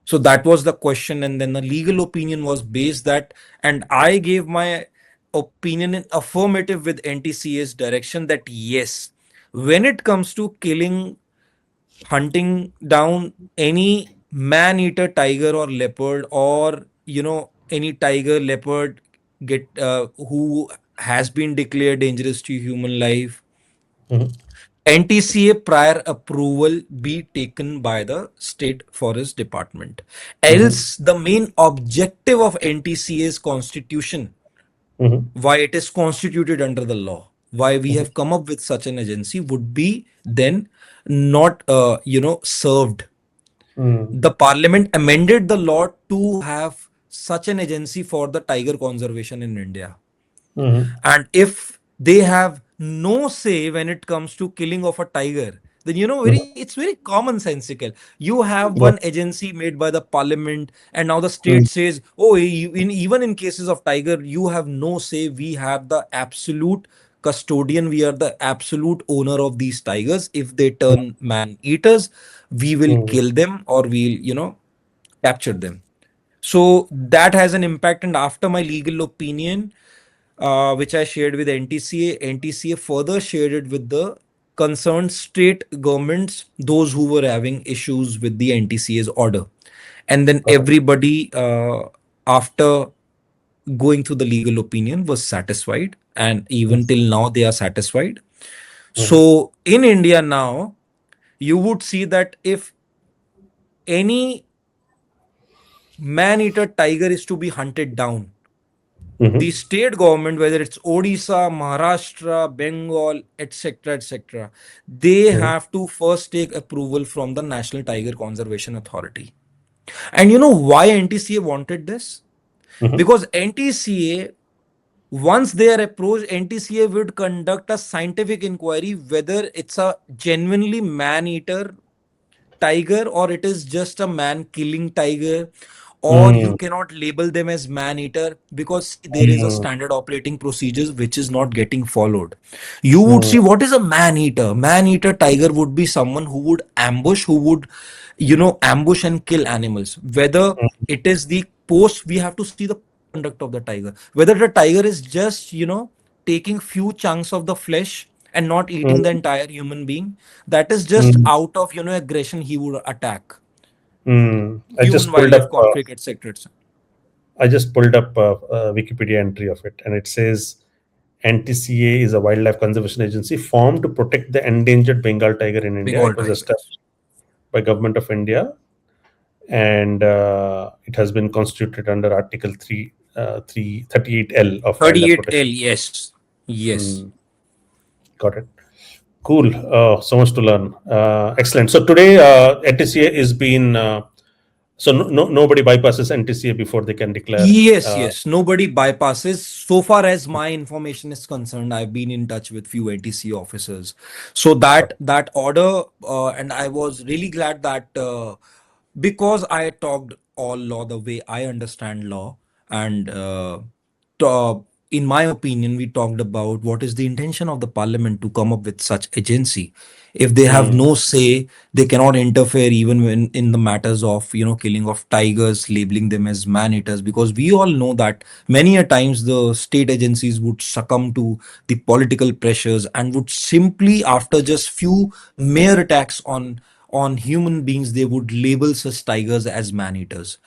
So that was the question, and then the legal opinion was based that, and I gave my opinion in affirmative with NTCA's direction that yes, when it comes to killing, hunting down any man-eater tiger or leopard, or any tiger, leopard get who has been declared dangerous to human life, Mm-hmm. NTCA prior approval be taken by the State Forest Department. Mm-hmm. Else, the main objective of NTCA's constitution, Mm-hmm. why it is constituted under the law, why we have come up with such an agency, would be then not, served. Mm-hmm. The Parliament amended the law to have such an agency for the tiger conservation in India. Mm-hmm. And if they have no say when it comes to killing of a tiger, then it's very commonsensical. You have one Yeah. agency made by the parliament, and now the state Mm-hmm. says, oh, even in cases of tiger, you have no say. We have the absolute custodian. We are the absolute owner of these tigers. If they turn man eaters, we will Mm-hmm. kill them, or we'll capture them. So that has an impact. And after my legal opinion, which I shared with NTCA, NTCA further shared it with the concerned state governments, those who were having issues with the NTCA's order. And then Got it. everybody, after going through the legal opinion, was satisfied. And even till now, they are satisfied. Mm-hmm. So in India now, you would see that if any man eater tiger is to be hunted down, the Mm-hmm. state government, whether it's Odisha, Maharashtra, Bengal, etc., they have to first take approval from the National Tiger Conservation Authority. And you know why NTCA wanted this? Mm-hmm. Because NTCA, once they are approached, NTCA would conduct a scientific inquiry whether it's a genuinely man eater tiger, or it is just a man killing tiger, or you Mm-hmm. cannot label them as man eater, because see, there is a Mm-hmm. standard operating procedures which is not getting followed. You would see what is a man eater. Man eater tiger would be someone who would ambush, who would ambush and kill animals. Whether it is the post, we have to see the post conduct of the tiger, whether the tiger is just taking few chunks of the flesh and not eating the Mm-hmm. entire human being. That is just Mm-hmm. out of aggression. He would attack I human just pulled wildlife up. conflict, etc. I just pulled up a Wikipedia entry of it, and it says NTCA is a wildlife conservation agency formed to protect the endangered Bengal tiger in India. Bengal It was tigers. established by Government of India, and it has been constituted under Article 38L of Wildlife 38L, Protection. yes. Yes. Hmm, got it. Cool. So much to learn. Excellent. So today, NTCA is being so nobody bypasses NTCA before they can declare. Yes, Uh, yes. Nobody bypasses. So far as my information is concerned, I've been in touch with few NTC officers. So that order, and I was really glad that because I talked all law the way I understand law, and in my opinion, we talked about what is the intention of the parliament to come up with such agency. If they have mm, no say, they cannot interfere even when in the matters of killing of tigers, labeling them as man eaters, because we all know that many a times the state agencies would succumb to the political pressures and would simply, after just few mere attacks on human beings, they would label such tigers as man eaters.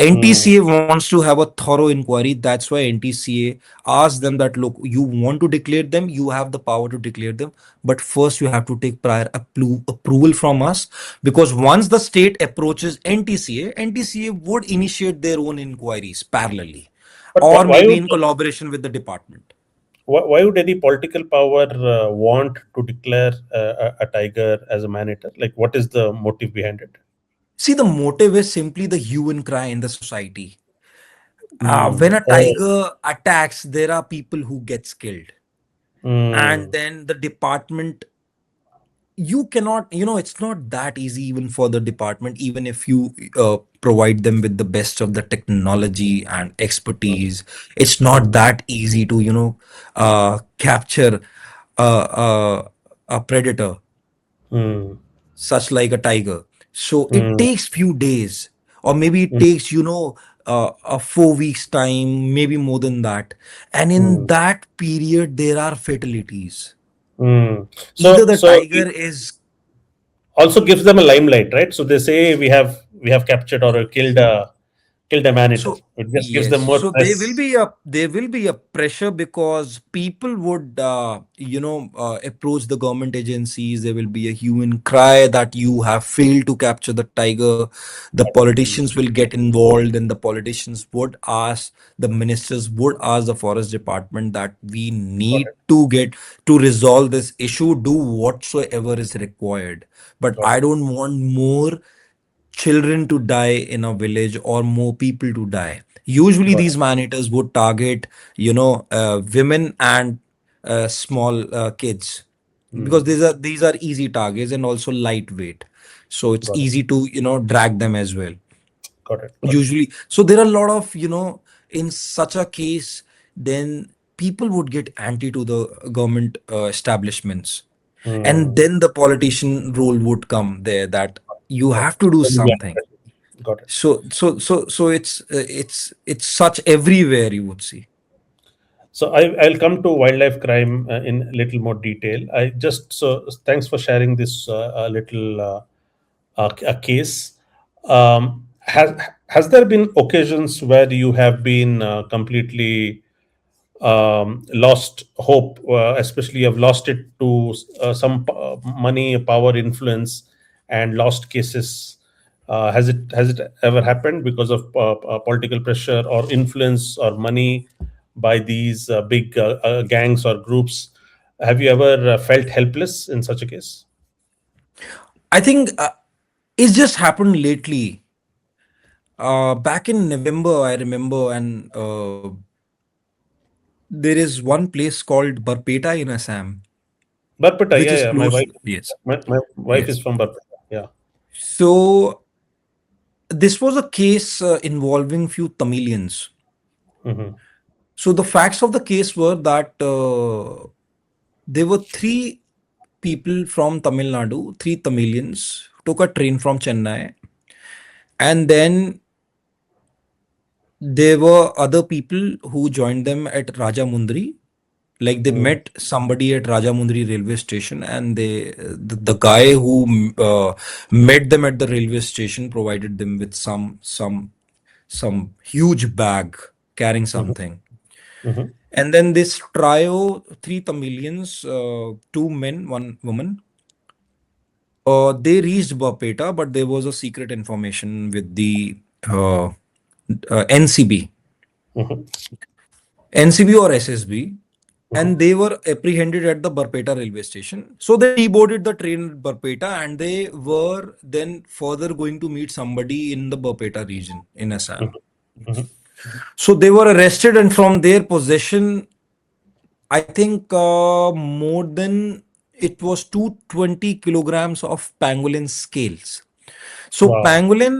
mm, NTCA wants to have a thorough inquiry. That's why NTCA asked them that, look, you want to declare them, you have the power to declare them, but first you have to take prior approval from us, because once the state approaches NTCA, NTCA would initiate their own inquiries parallelly, but or why maybe would in collaboration with the department. Why would any political power want to declare a tiger as a man-eater? Like, what is the motive behind it? See, the motive is simply the hue and cry in the society. When Mm. a Oh. tiger attacks, there are people who gets killed, and Mm. then the department, you cannot, it's not that easy even for the department, even if you provide them with the best of the technology and expertise. It's not Mm. that easy to capture a predator Mm. such like a tiger. So it Mm. takes few days, or maybe it Mm. takes a 4 weeks time, maybe more than that. And in Mm. that period there are fatalities. Mm. Either So the so it tiger is, also gives them a limelight, right? So they say we have captured or killed a man-eater. so It just gives yes, them more so press. there will be a pressure, because people would approach the government agencies. There will be a hue and cry that you have failed to capture the tiger. The Mm. politicians will get involved, and the politicians would ask, the ministers would ask the forest department that we Got need it. to get to resolve this issue, do whatsoever is required. But Got I it. don't want more children to die in a village or more people to die. Usually, Got these it. man eaters would target, women and small kids, because Mm. these are easy targets and also lightweight. So it's Got it. easy to drag them as well. Got it. Got it. Usually, so there are a lot of in such a case, then people would get anti to the government establishments, and Mm. then the politician role would come there, that you Got have it. to do Then we something. are- Got it. So it's such everywhere, you would see. So I'll come to wildlife crime in a little more detail. I just so thanks for sharing this a little a case. Has there been occasions where you have been completely lost hope, especially have lost it to some money, power, influence, and lost cases? Has it ever happened because of political pressure or influence or money by these big gangs or groups? Have you ever felt helpless in such a case? I think it's just happened lately. Back in November, I remember, and there is one place called Barpeta in Assam, Barpeta, which yeah, is yeah. My close. wife, Yes, my wife is yes. from Barpeta. Yeah. So this was a case involving few Tamilians. Hmm. So the facts of the case were that there were three people from Tamil Nadu, three Tamilians, took a train from Chennai, and then there were other people who joined them at Rajamundry. Like they Mm. met somebody at Rajamundry railway station, and the guy who met them at the railway station provided them with some huge bag carrying Hmm. something. Hmm. And then this trio, three Tamilians, two men, one woman, they reached Bapeta, but there was a secret information with the NCB, Hmm. NCB or SSB, Hmm. and they were apprehended at the Barpeta railway station. So they deboarded the train at Barpeta, and they were then further going to meet somebody in the Barpeta region in Assam. Hmm. So they were arrested, and from their possession, I think more than, it was 220 kilograms of pangolin scales. So Wow. pangolin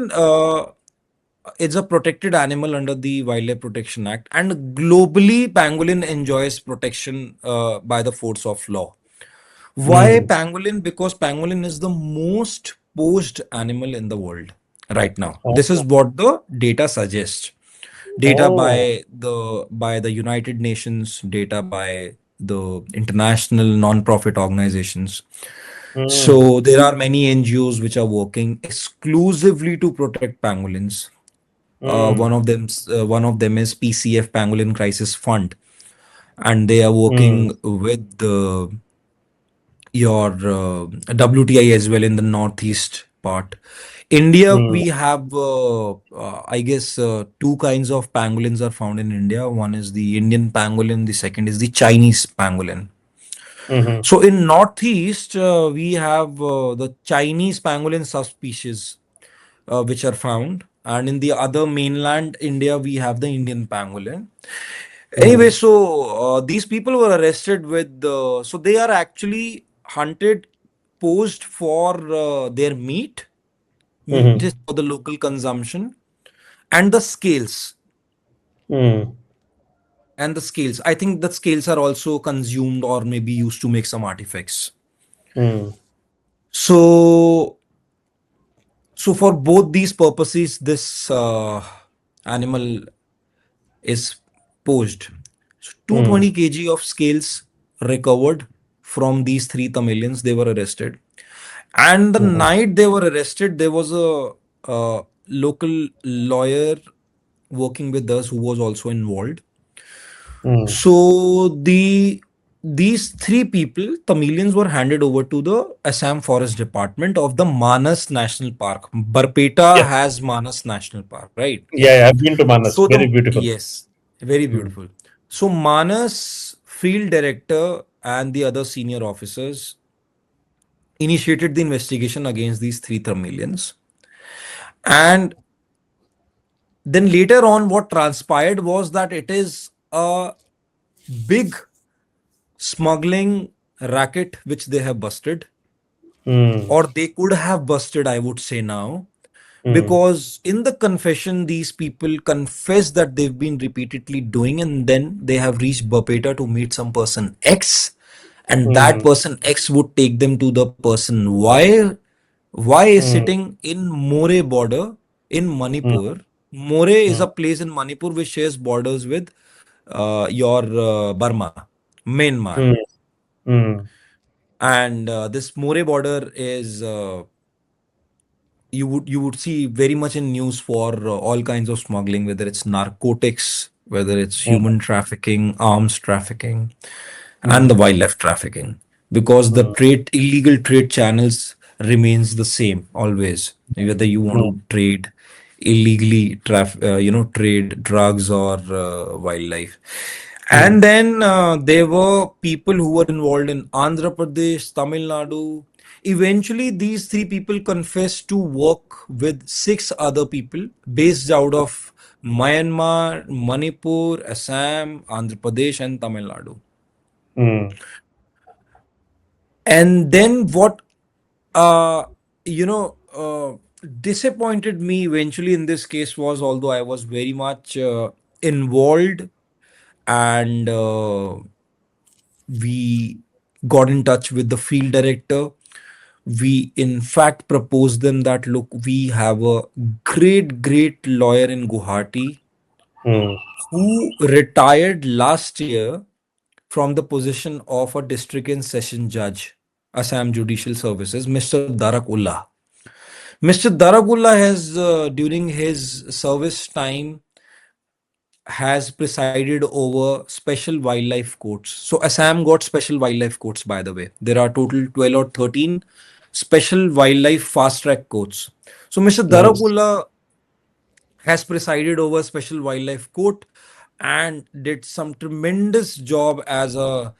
is a protected animal under the Wildlife Protection Act, and globally pangolin enjoys protection by the force of law. Why Mm. pangolin? Because pangolin is the most poached animal in the world right now. This is Oh. what the data suggests. Data Oh. by the United Nations, data by the international non-profit organizations. Mm. So there are many NGOs which are working exclusively to protect pangolins. Mm. One of them is PCF, Pangolin Crisis Fund, and they are Mm. working with your WTI as well in the Northeast part. India, Mm, we have, I guess, two kinds of pangolins are found in India. One is the Indian pangolin, the second is the Chinese pangolin. mhm, So in Northeast, we have the Chinese pangolin subspecies, which are found. And in the other mainland India, we have the Indian pangolin. Anyway, mhm, so these people were arrested with, so they are actually hunted, posed for their meat. Meat is mhm, for the local consumption. And the scales. mm, And the scales. I think the scales are also consumed or maybe used to make some artifacts. mm, So, so for both these purposes, this animal is posed. So 220 mm, kg of scales recovered from these three Tamilians. They were arrested. And the mhm, night they were arrested, there was a local lawyer working with us who was also involved. mm. So these three people, Tamilians, were handed over to the Assam Forest Department of the Manas National Park. Barpeta Yeah, has Manas National Park, right? yeah, yeah, I've been to Manas. So Very the beautiful. yes, very Mm, beautiful. So Manas field director and the other senior officers initiated the investigation against these three Tamilians. And then later on, what transpired was that it is a big smuggling racket which they have busted, mm, or they could have busted, I would say now, mm, because in the confession, these people confess that they've been repeatedly doing, and then they have reached Bapeta to meet some person X, and that mm, person X would take them to the person Y. Y is mm, sitting in More border in mm, Manipur. More is mm, a place in Manipur which shares borders with your Burma, Myanmar. mm, mm, And this More border is you would see very much in news for all kinds of smuggling, whether it's narcotics, whether it's mm, human trafficking, arms trafficking, and the mm, wildlife trafficking, because the mm, trade illegal trade channels remains the same always, whether you want mm, to trade illegally trade drugs or wildlife. mm, And then there were people who were involved in Andhra Pradesh, Tamil Nadu. Eventually these three people confessed to work with six other people based out of Myanmar, Manipur, Assam, Andhra Pradesh, and Tamil Nadu. mm, And then what uh you know disappointed me eventually in this case was, although I was very much involved, and we got in touch with the field director. We in fact proposed them that, look, we have a great lawyer in Guwahati mm, who retired last year from the position of a district and session judge, Assam Judicial Services, Mr. Darakullah. Mr. Darakullah has, during his service time, has presided over special wildlife courts. So Assam got special wildlife courts, by the way. There are total 12 or 13 special wildlife fast track courts. So Mr. nice. Darakula has presided over special wildlife court and did some tremendous job as a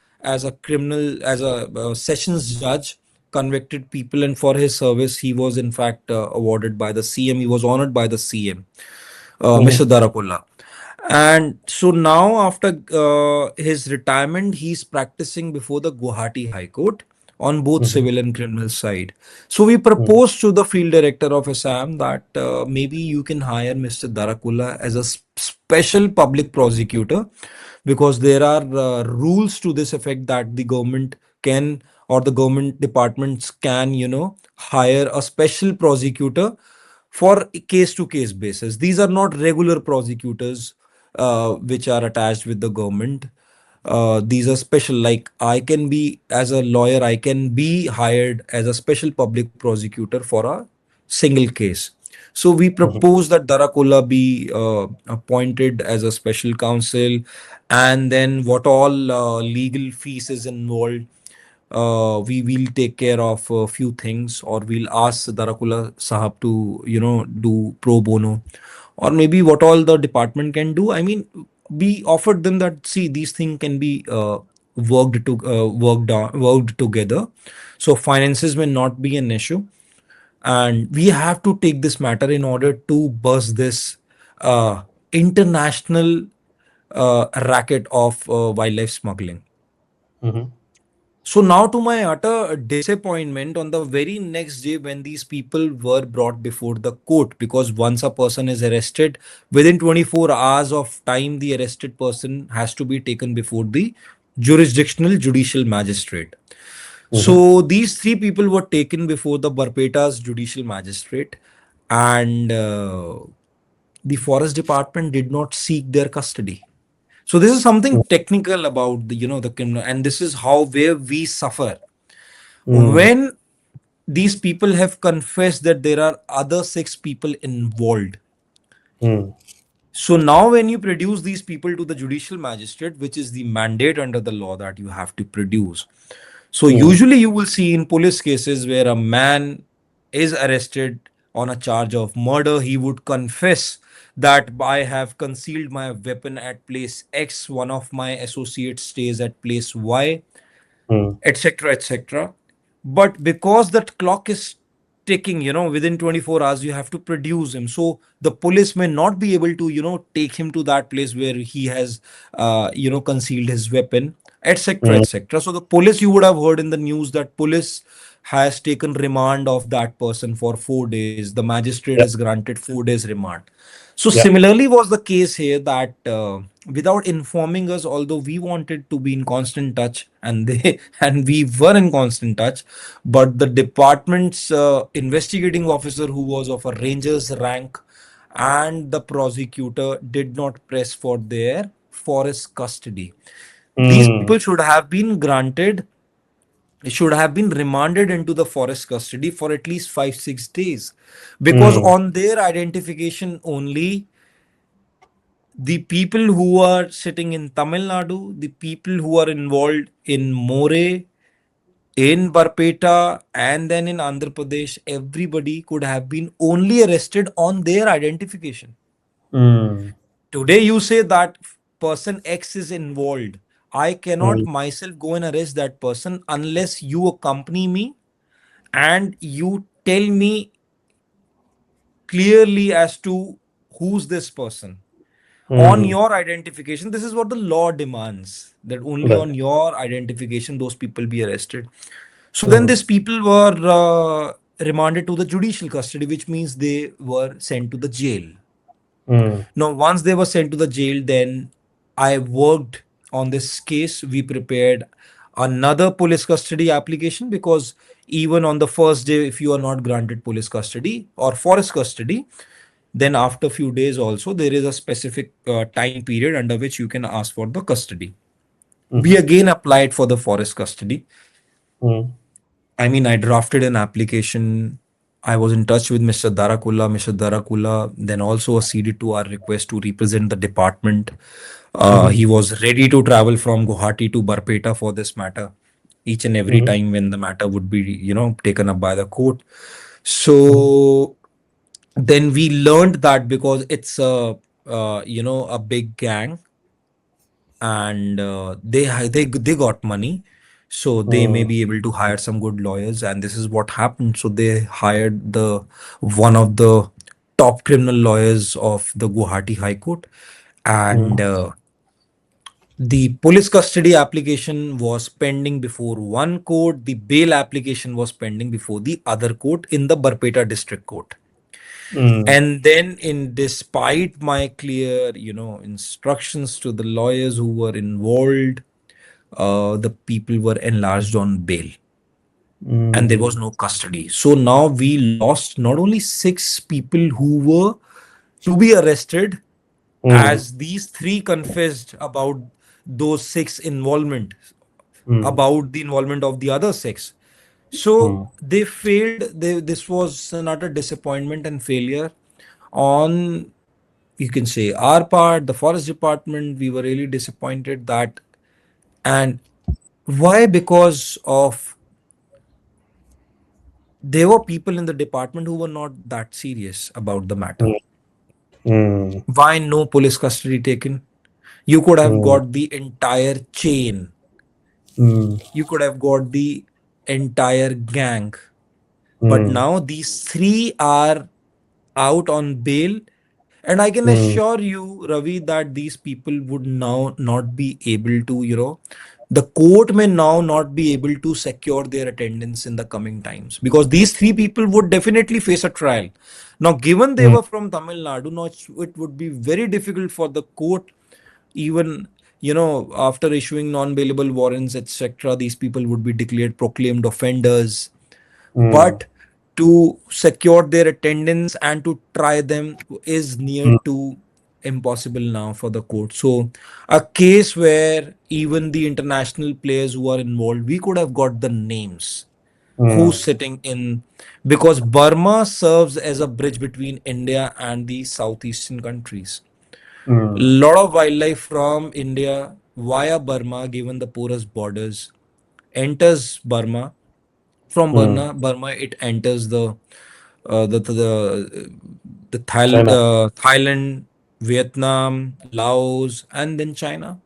criminal, as a sessions judge, convicted people, and for his service he was in fact awarded by the CM. He was honored by the CM, Mr. Mhm, Darakulla. And so now, after his retirement, he's practicing before the Guwahati High Court on both mhm, civil and criminal side. So we mm, proposed to the field director of Assam that maybe you can hire Mr. Darakula as a special public prosecutor, because there are rules to this effect that the government can, or the government departments can, hire a special prosecutor for case to case basis. These are not regular prosecutors which are attached with the government. These are special. Like, I can be, as a lawyer, I can be hired as a special public prosecutor for a single case. So we mhm, propose that Darakula be appointed as a special counsel, and then what all legal fees is involved, We will take care of a few things, or we'll ask Darakula Sahab to, do pro bono, or maybe what all the department can do. I mean, we offered them that, see, these things can be worked together, so finances may not be an issue, and we have to take this matter in order to bust this international racket of wildlife smuggling. Mhm. So now, to my utter disappointment, on the very next day when these people were brought before the court, because once a person is arrested, within 24 hours of time, the arrested person has to be taken before the jurisdictional judicial magistrate. Mhm. So these three people were taken before the Barpeta's judicial magistrate, and the forest department did not seek their custody. So this is something technical about the criminal, and this is how where we suffer Mm. when these people have confessed that there are other six people involved. Mm. So now, when you produce these people to the judicial magistrate, which is the mandate under the law that you have to produce. So Mm. usually you will see in police cases where a man is arrested on a charge of murder, he would confess that I have concealed my weapon at place X, one of my associates stays at place Y, Mm. etc., etc. But because that clock is ticking, within 24 hours, you have to produce him. So the police may not be able to, take him to that place where he has, concealed his weapon, etc., Mm. etc. So the police, you would have heard in the news that police has taken remand of that person for 4 days. The magistrate Yeah. has granted 4 days remand. So Yeah. similarly was the case here that without informing us, although we wanted to be in constant touch, and they and we were in constant touch, but the department's investigating officer, who was of a ranger's rank, and the prosecutor did not press for their forest custody. These Mm. people should have been remanded into the forest custody for at least 5 6 days, because Mm. on their identification only, the people who are sitting in Tamil Nadu, the people who are involved in More, in Barpeta, and then in Andhra Pradesh, everybody could have been only arrested on their identification. Mm. Today, you say that person X is involved. I cannot Mm. myself go and arrest that person unless you accompany me and you tell me clearly as to who's this person. On Mm. your identification, this is what the law demands, that only Right. on your identification those people be arrested. So then Mm. these people were remanded to the judicial custody, which means they were sent to the jail. Mm. Now, once they were sent to the jail, then I worked on this case. We prepared another police custody application, because even on the first day, if you are not granted police custody or forest custody, then after a few days also there is a specific time period under which you can ask for the custody. We Mhm. again applied for the forest custody. Mm. I mean, I drafted an application. I was in touch with Mr. Darakula. Mr. Darakula then also acceded to our request to represent the department. Mhm. He was ready to travel from Guwahati to Barpeta for this matter, each and every Mhm. time when the matter would be, taken up by the court. Mhm. So then we learned that because it's a big gang, and they got money, so they may Mm. be able to hire some good lawyers, and this is what happened. So they hired the one of the top criminal lawyers of the Guwahati High Court, and Mm. the police custody application was pending before one court, the bail application was pending before the other court in the Barpeta district court. Mm. And then, in despite my clear instructions to the lawyers who were involved, the people were enlarged on bail, and there was Mm. no custody. So now we lost not only six people who were to be arrested, Mm. as these three confessed about those six involvement, Mm. about the involvement of the other six. So Mm. they failed. This was an utter disappointment and failure on, you can say, our part, the forest department. We were really disappointed that, and Why? Because of there were people in the department who were not that serious about the matter. mm, mm, Why no police custody taken? You could have mm, got the entire chain. mm, You could have got the entire gang. But mm, now these three are out on bail. And I can mm, assure you, Ravi, that these people would now not be able to, the court may now not be able to secure their attendance in the coming times because these three people would definitely face a trial. Now, given they mm, were from Tamil Nadu, now it would be very difficult for the court, even after issuing non-bailable warrants, etc. These people would be declared proclaimed offenders, mm, but to secure their attendance and to try them is near mm, to impossible now for the court. So a case where even the international players who are involved, we could have got the names mm, who's sitting in, because Burma serves as a bridge between India and the southeastern countries. mm, Lot of wildlife from India via Burma, given the porous borders, enters Burma. From mm. Burma, it enters the China. Thailand, Vietnam, Laos, and then China.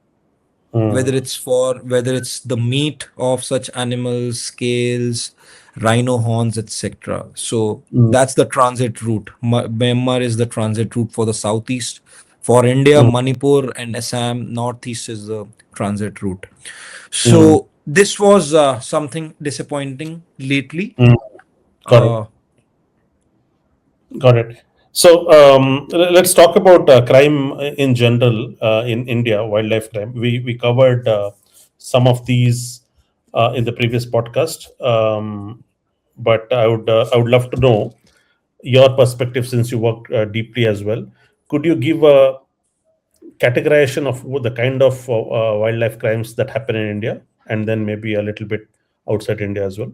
Mm, Whether it's the meat of such animals, scales, rhino horns, etc. So mm, that's the transit route. Myanmar is the transit route for the southeast. For India, mm, Manipur and Assam, northeast is the transit route. mm, So this was something disappointing lately. mm. Got it. Uh, Got it. So let's talk about crime in general in India, wildlife crime. We covered some of these in the previous podcast, but I would love to know your perspective since you worked deeply as well. Could you give a categorization of what the kind of wildlife crimes that happen in India, and then maybe a little bit outside India as well?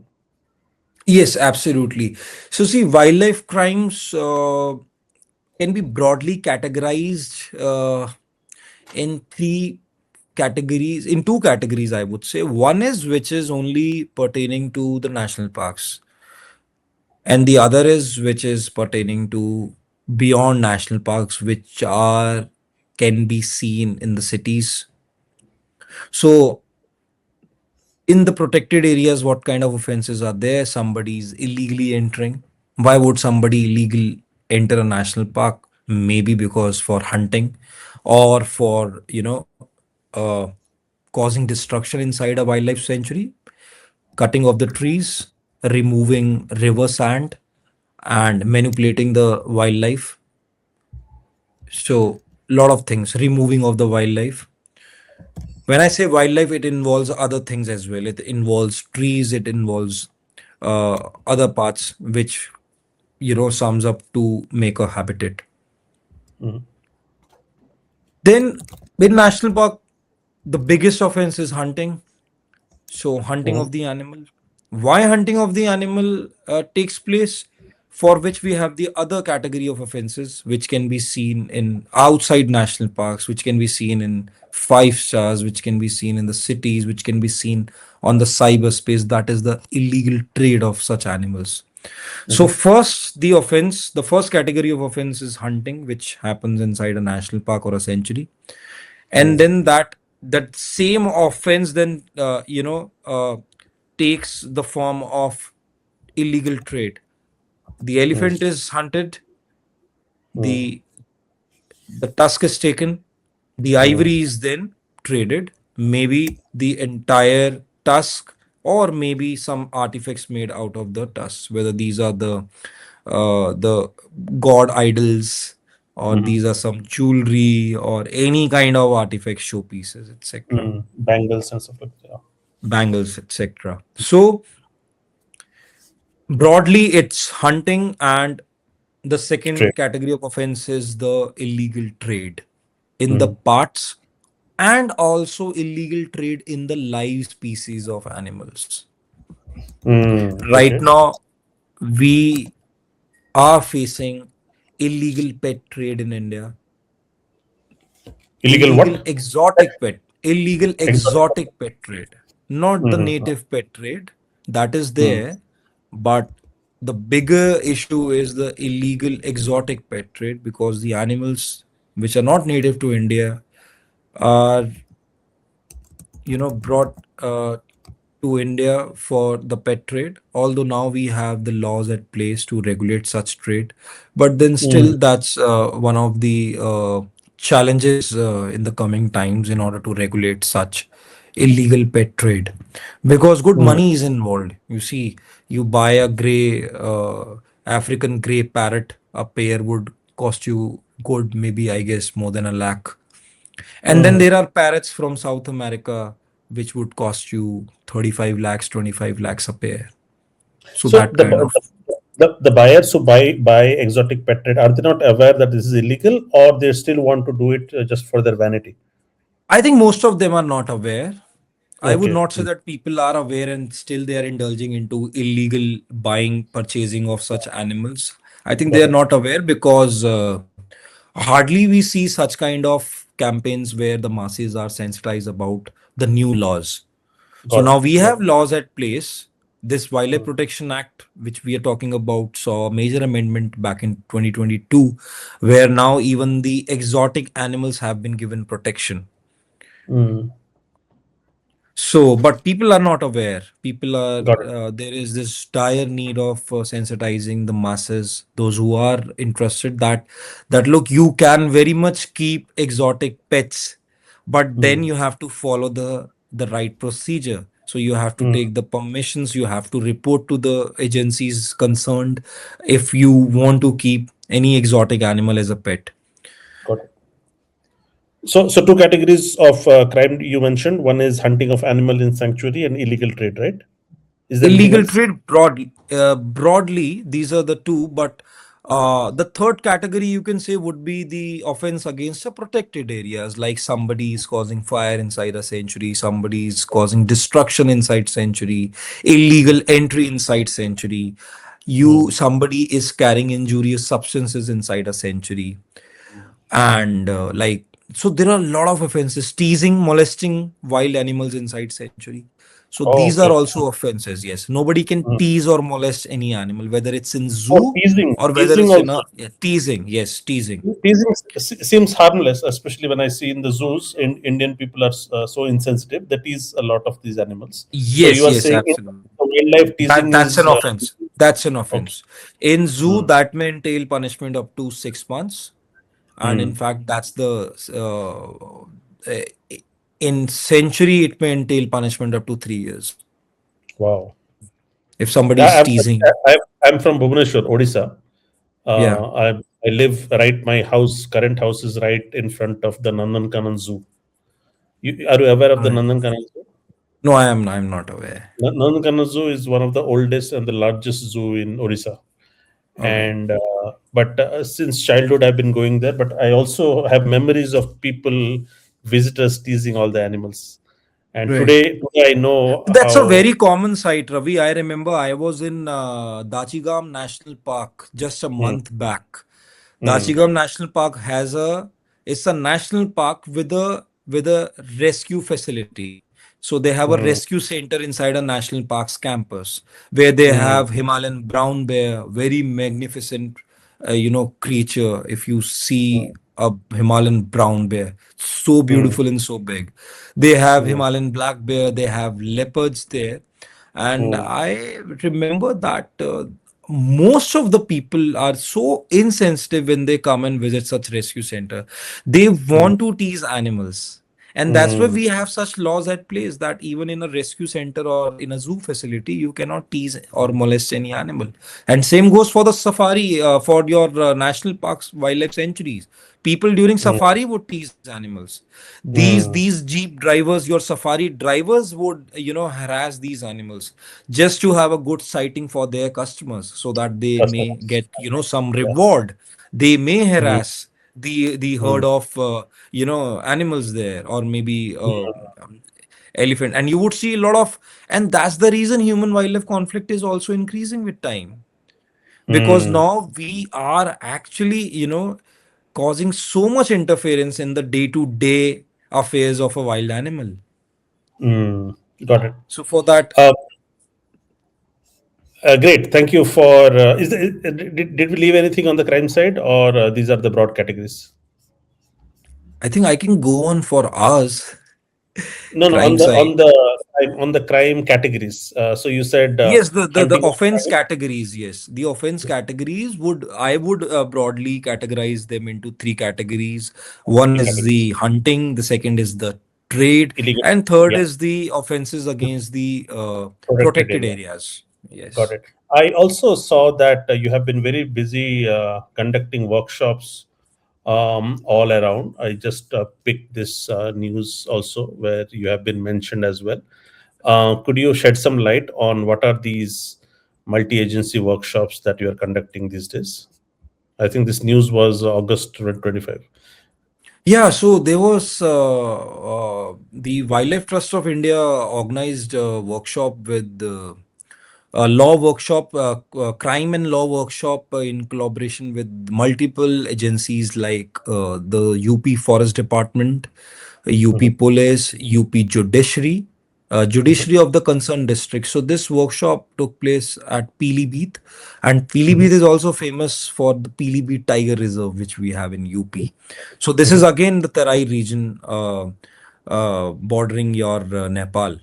yes, absolutely. So see, wildlife crimes can be broadly categorized in in two categories, I would say. One is which is only pertaining to the national parks, and the other is which is pertaining to beyond national parks, which are can be seen in the cities. So in the protected areas, what kind of offenses are there? Somebody's illegally entering. Why would somebody illegal enter a national park? Maybe because for hunting or for uh, causing destruction inside a wildlife sanctuary, cutting of the trees, removing river sand, and manipulating the wildlife. So lot of things, removing of the wildlife. When I say wildlife, it involves other things as well. It involves trees, it involves other parts which sums up to make a habitat. Mhm. Then in national park, the biggest offense is hunting. So hunting Mhm. of the animal. Why hunting of the animal takes place? For which we have the other category of offenses, which can be seen in outside national parks, which can be seen in five stars, which can be seen in the cities, which can be seen on the cyberspace. That is the illegal trade of such animals. So Mhm. first, the first category of offense is hunting, which happens inside a national park or a sanctuary, and Mhm. then that same offense then takes the form of illegal trade. The Mhm. elephant is hunted, Mhm. the tusk is taken, the Mhm. ivory is then traded, maybe the entire tusk or maybe some artifacts made out of the tusk, whether these are the god idols or Mhm. these are some jewelry or any kind of artifact showpieces, etc., Bangles and stuff like that. Yeah. bangles, etc. So broadly it's hunting, and the Straight. second category of offense is the illegal trade in the Mhm. parts and also illegal trade in the live species of animals. Right Okay. now, we are facing illegal pet trade in India, Illegal what? illegal exotic pet trade. not the Mm-hmm. native pet trade that is Mm. there, but the bigger issue is the illegal exotic pet trade, because the animals which are not native to India are, brought to India for the pet trade. Although now we have the laws at place to regulate such trade, but then Mm. still that's one of the challenges in the coming times in order to regulate such illegal pet trade, because good Mm. money is involved. You see, you buy a gray African gray parrot, a pair would cost you good, maybe I guess more than a lakh. And then Mm. there are parrots from South America, which would cost you 35 lakhs, 25 lakhs a pair. So So that kind of. the buyers who buy exotic pet trade, are they not aware that this is illegal, or they still want to do it just for their vanity? I think most of them are not aware. I would Okay. not say that people are aware and still they are indulging into illegal buying, purchasing of such animals. I think they Got are it. not aware because hardly we see such kind of campaigns where the masses are sensitized about the new laws. So Got now it. we Got have laws at place. This Wildlife it. Protection Act, which we are talking about, saw a major amendment back in 2022, where now even the exotic animals have been given protection. Mm. So, but people are not aware. People are, Got it. there is this dire need of sensitizing the masses, those who are interested, that look, you can very much keep exotic pets, but then Mm. you have to follow the right procedure. So you have to Mm. take the permissions, you have to report to the agencies concerned if you want to keep any exotic animal as a pet. Got it. So two categories of crime you mentioned. One is hunting of animal in sanctuary and illegal trade, right? Is there anything Illegal else? trade broadly, these are the two, but the third category you can say would be the offense against the protected areas, like somebody is causing fire inside a sanctuary, somebody is causing destruction inside sanctuary, illegal entry inside sanctuary, Mm. somebody is carrying injurious substances inside a sanctuary, and so there are a lot of offenses, teasing, molesting wild animals inside sanctuary. So Oh, these are okay. also offenses. Yes, nobody can Mm. tease or molest any animal, whether it's in Oh, zoo teasing. or whether Teasing it's in also. a, yeah, teasing. Yes, teasing. Teasing seems harmless, especially when I see in the zoos, Indian people are so insensitive. They tease a lot of these animals. So you Yes, are yes, saying absolutely. wildlife teasing That's an is offense. That's an okay. offense. In zoo, Mm. that may entail punishment up to 6 months, and in Mm. fact, that's the uh, in century it may entail punishment up to 3 years Wow. if somebody Yeah, is teasing. I'm from Bhubaneswar, Odisha. Yeah, I live right. My current house is right in front of the Nandankanan Zoo. Are you aware of the right. Nandankanan Zoo? No, I'm not aware. Nandankanan Zoo is one of the oldest and the largest zoo in Odisha. All right. And but since childhood I've been going there, but I also have memories of people, visitors teasing all the animals. And Right. today I know That's a how. very common sight, Ravi. I remember I was in Dachigam National Park just a Mm. month back. Mm. Dachigam National Park it's a national park with a rescue facility. So they have a Mm. rescue center inside a national park's campus where they Mm. have Himalayan brown bear, very magnificent, creature. If you see a Himalayan brown bear, so Mm. beautiful and so big. They have Mm. Himalayan black bear, they have leopards there. And Mm. I remember that most of the people are so insensitive when they come and visit such rescue center. They Mm. want to tease animals. And that's why Mm. we have such laws at place that even in a rescue center or in a zoo facility, you cannot tease or molest any animal. And same goes for the safari, for your national parks, wildlife sanctuaries. People during Mm. safari would tease animals. Mm. These jeep drivers, your safari drivers would, harass these animals just to have a good sighting for their customers so that they may Customers. get, some Yeah. reward. They may Mm. harass the Mm. herd of animals there, or maybe Mm. elephant, and you would see a lot of, and that's the reason human wildlife conflict is also increasing with time, because Mm. now we are actually, causing so much interference in the day to day affairs of a wild animal. Mm. Got it. So for that, Uh, Great. Thank you for. Did we leave anything on the crime side, or these are the broad categories? I think I can go on for hours. No, no. Crime side. On the crime categories. So you said Yes, the hunting of offense prey, categories. Yes, the offense categories would I would broadly categorize them into three categories. One three is categories. the hunting, the second is the trade, Illegal. and third Yeah. is the offenses against the Protected protected area. areas. Got Yes. it. I also saw that you have been very busy conducting workshops all around. I just picked this news also where you have been mentioned as well. Could you shed some light on what are these multi-agency workshops that you are conducting these days? I think this news was August 2025. Yeah, so there was the Wildlife Trust of India organized a workshop with a law workshop, crime and law workshop in collaboration with multiple agencies like the UP Forest Department, UP Mhm, Police, UP Judiciary, mhm, Judiciary of the concerned district. So this workshop took place at Pilibhit, and mhm, Pilibhit is also famous for the Pilibhit Tiger Reserve, which we have in UP. So this is mhm, again the Terai region bordering your Nepal.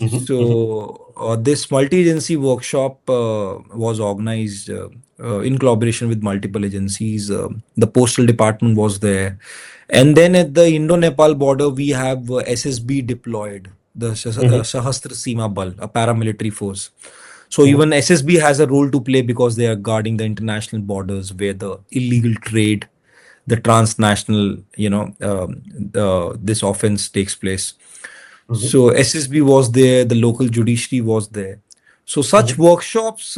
mhm, mhm, So this multi-agency workshop was organized in collaboration with multiple agencies. The postal department was there, and then at the Indo-Nepal border we have SSB deployed, the mhm, Sahastra Seema Bal, a paramilitary force. So mhm, even SSB has a role to play because they are guarding the international borders where the illegal trade, the transnational, this offense takes place. mhm, So SSB was there, the local judiciary was there. So such mhm, workshops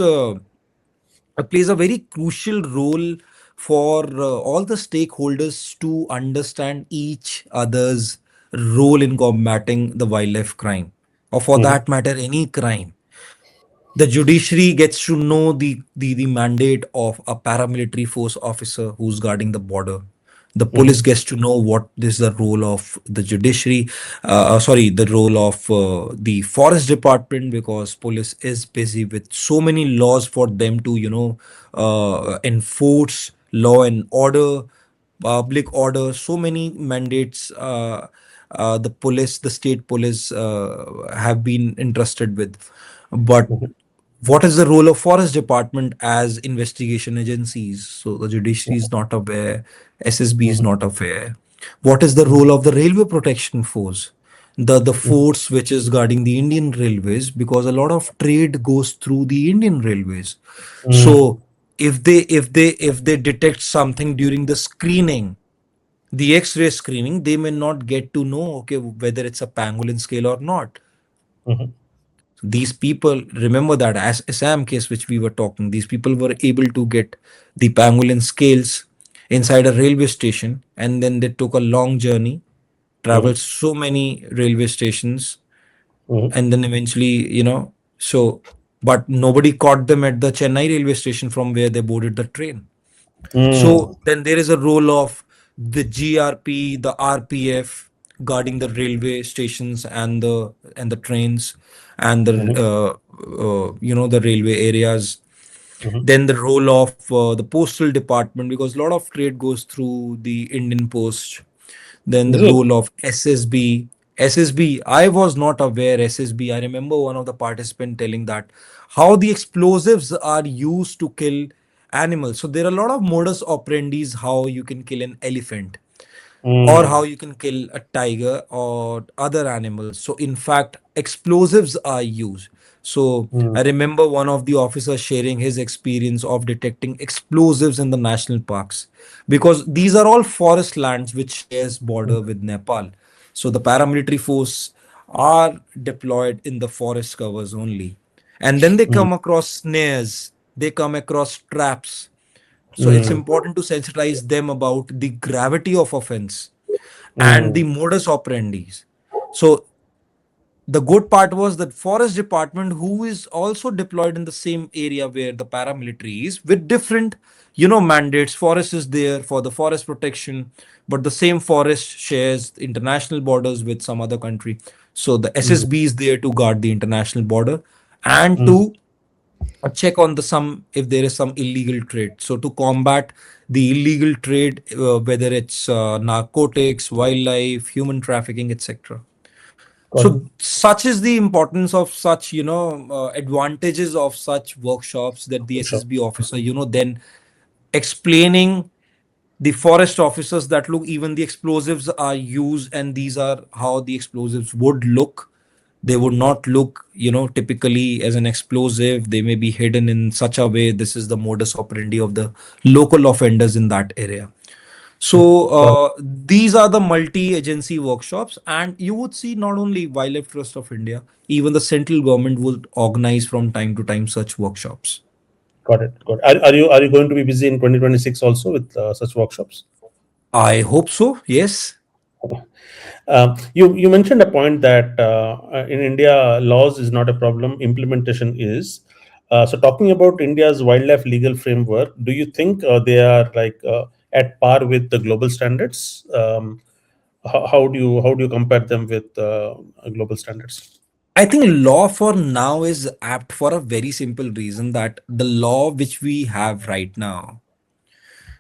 plays a very crucial role for all the stakeholders to understand each other's role in combating the wildlife crime, or for mhm, that matter, any crime. The judiciary gets to know the mandate of a paramilitary force officer who's guarding the border. The police mhm, gets to know what is the role of the judiciary, sorry, the role of the forest department, because police is busy with so many laws for them to, enforce law and order, public order, so many mandates the police, the state police have been entrusted with. But mhm, what is the role of forest department as investigation agencies? So the judiciary is not aware, SSB is mhm, not aware. What is the mhm, role of the railway protection force, the mhm, force which is guarding the Indian railways, because a lot of trade goes through the Indian railways. mhm, So if they detect something during the screening, the X-ray screening, they may not get to know, okay, whether it's a pangolin scale or not. mhm, These people, remember that as Assam case which we were talking, these people were able to get the pangolin scales inside a railway station, and then they took a long journey, mhm, traveled so many railway stations, mhm, and then eventually, so, but nobody caught them at the Chennai railway station from where they boarded the train. mhm, So then there is a role of the GRP, the RPF guarding the railway stations and the trains and the mhm, the railway areas. mhm. Then the role of the postal department, because a lot of trade goes through the Indian Post. Then the Is it? role of SSB. SSB, I was not aware SSB. I remember one of the participants telling that how the explosives are used to kill animals. So there are a lot of modus operandis how you can kill an elephant, or how Mm, you can kill a tiger or other animals. So, in fact, explosives are used. So, mm, I remember one of the officers sharing his experience of detecting explosives in the national parks, because these are all forest lands which shares border with Nepal. So, the paramilitary force are deployed in the forest covers only. And then they mm, come across snares, they come across traps. So it's mm, important to sensitize them about the gravity of offense and the mm, modus operandi. So the good part was that forest department, who is also deployed in the same area where the paramilitary is, with different, mandates. Forest is there for the forest protection, but the same forest shares international borders with some other country. So the Mm, SSB is there to guard the international border and mm. to check on the some if there is some illegal trade. So to combat the illegal trade, whether it's narcotics, wildlife, human trafficking, etc. Got it. So such is the importance of such, advantages of such workshops, that the Sure. SSB officer, then explaining the forest officers that look, even the explosives are used and these are how the explosives would look. They would not look, typically as an explosive. They may be hidden in such a way. This is the modus operandi of the local offenders in that area. So Got it. these are the multi-agency workshops, and you would see not only Wildlife Trust of India, even the central government would organize from time to time such workshops. Got it. Got it. Are you going to be busy in 2026 also with such workshops? I hope so. Yes. You mentioned a point that in India laws is not a problem, implementation is. So talking about India's wildlife legal framework, do you think they are like at par with the global standards? How do you compare them with global standards? I think law for now is apt for a very simple reason, that the law which we have right now,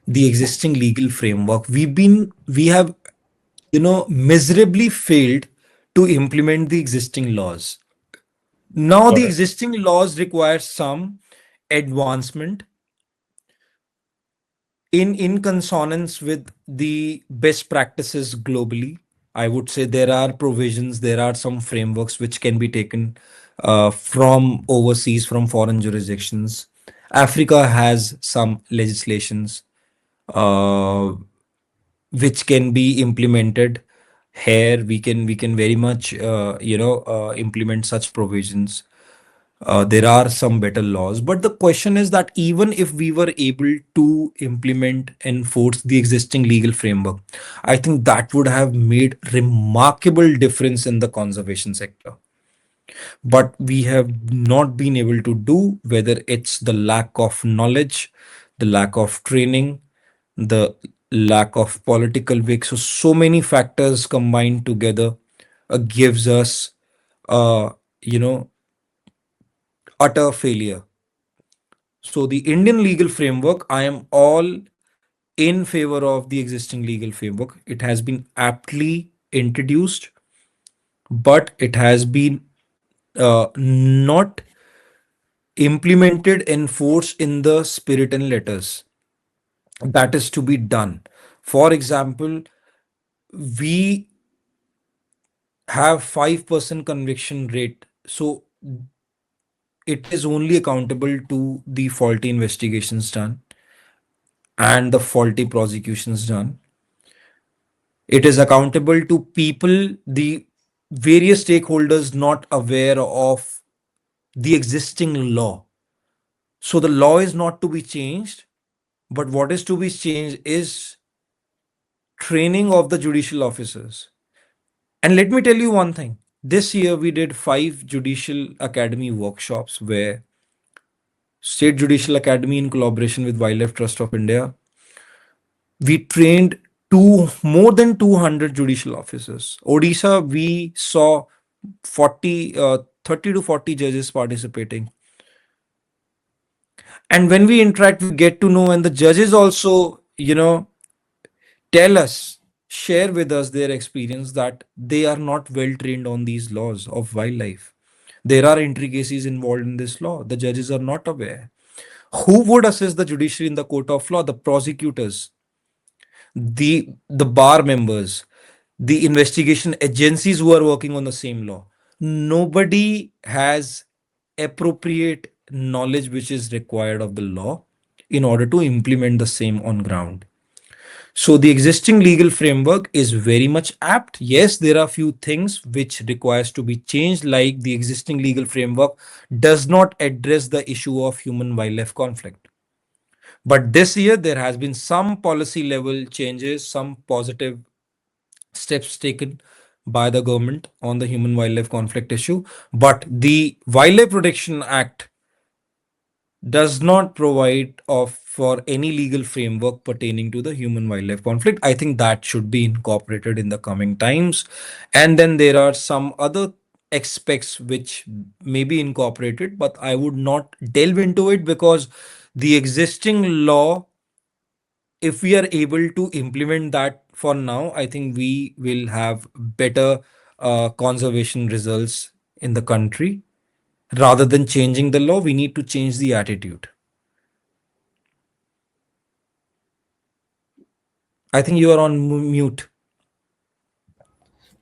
the existing legal framework, we have, miserably failed to implement the existing laws. Now Got the it. existing laws require some advancement in consonance with the best practices globally. I would say there are provisions, there are some frameworks which can be taken from overseas, from foreign jurisdictions. Africa has some legislations uh, which can be implemented here. We can very much implement such provisions. There are some better laws, but the question is that even if we were able to implement, enforce the existing legal framework, I think that would have made remarkable difference in the conservation sector. But we have not been able to do, whether it's the lack of knowledge, the lack of training, the lack of political will. So many factors combined together gives us, uh, you know, utter failure. So the Indian legal framework, I am all in favor of the existing legal framework. It has been aptly introduced, but it has been not implemented, enforced in the spirit and letters that is to be done. For example, we have 5% conviction rate. So it is only accountable to the faulty investigations done and the faulty prosecutions done. It is accountable to people, the various stakeholders not aware of the existing law. So the law is not to be changed, but what is to be changed is training of the judicial officers. And let me tell you one thing. This year we did 5 Judicial Academy workshops where State Judicial Academy, in collaboration with Wildlife Trust of India, we trained more than 200 judicial officers. Odisha, we saw 30 to 40 judges participating. And when we interact, we get to know, and the judges also, tell us, share with us their experience, that they are not well trained on these laws of wildlife. There are intricacies involved in this law. The judges are not aware. Who would assist the judiciary in the court of law? The prosecutors, the bar members, the investigation agencies who are working on the same law. Nobody has appropriate knowledge which is required of the law in order to implement the same on ground. So the existing legal framework is very much apt. Yes, there are few things which requires to be changed, like the existing legal framework does not address the issue of human wildlife conflict. But this year there has been some policy level changes, some positive steps taken by the government on the human wildlife conflict issue. But the Wildlife Protection Act does not provide of for any legal framework pertaining to the human wildlife conflict. I think that should be incorporated in the coming times. And then there are some other aspects which may be incorporated, but I would not delve into it because the existing law, if we are able to implement that for now, I think we will have better conservation results in the country. Rather than changing the law, we need to change the attitude. I think you are on mute.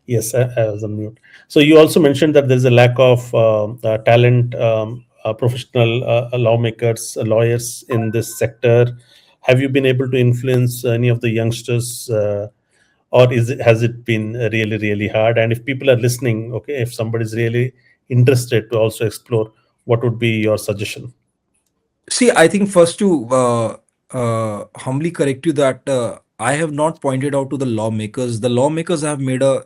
Yes, I was on mute. So you also mentioned that there is a lack of talent, professional lawmakers, lawyers in this sector. Have you been able to influence any of the youngsters, or has it been really really hard? And if people are listening, okay, if somebody is really interested to also explore, what would be your suggestion? See, I think first to humbly correct you that I have not pointed out to the lawmakers. The lawmakers have made a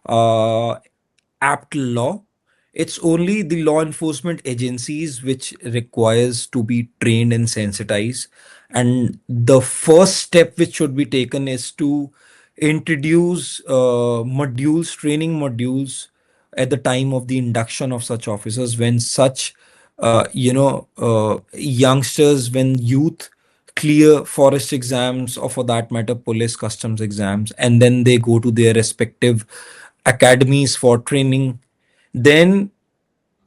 uh, apt law. It's only the law enforcement agencies which requires to be trained and sensitized. And the first step which should be taken is to introduce modules, training modules at the time of the induction of such officers when such youngsters, when youth clear forest exams or for that matter police customs exams, and then they go to their respective academies for training, then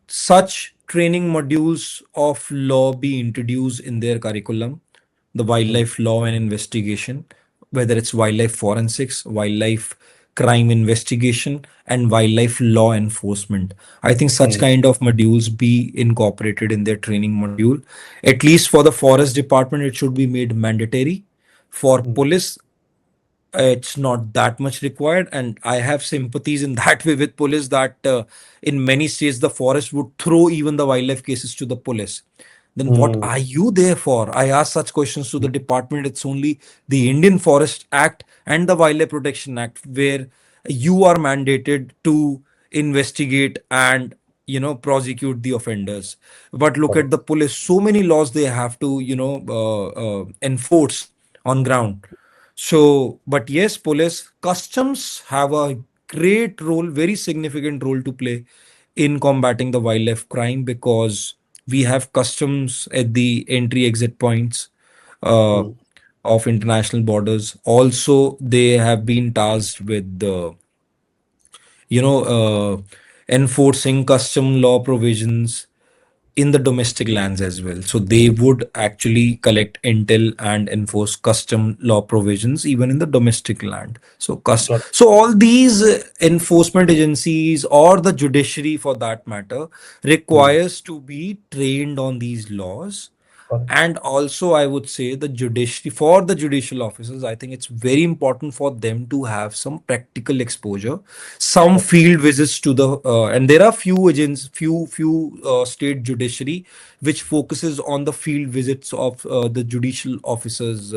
such training modules of law be introduced in their curriculum, the Mm, wildlife law and investigation, whether it's wildlife forensics, wildlife crime investigation, and wildlife law enforcement. I think such mm, kind of modules be incorporated in their training module. At least for the forest department, it should be made mandatory. For mm, police, it's not that much required, and I have sympathies in that way with police that in many states the forest would throw even the wildlife cases to the police. Then what mm, are you there for? I ask such questions to the department. It's only the Indian Forest Act and the Wildlife Protection Act where you are mandated to investigate and prosecute the offenders. But look at correct, the police, so many laws they have to enforce on ground. So, but yes, police, customs have a great role, very significant role to play in combating the wildlife crime because we have customs at the entry exit points uh, mm, of international borders. Also, they have been tasked with the you know, uh, enforcing custom law provisions in the domestic lands as well. So they would actually collect intel and enforce custom law provisions even in the domestic land. So got so all these enforcement agencies or the judiciary for that matter mm, requires to be trained on these laws. correct, And also I would say the judiciary, for the judicial officers, I think it's very important for them to have some practical exposure, some correct, field visits to the and there are few agents, few state judiciary which focuses on the field visits of the judicial officers.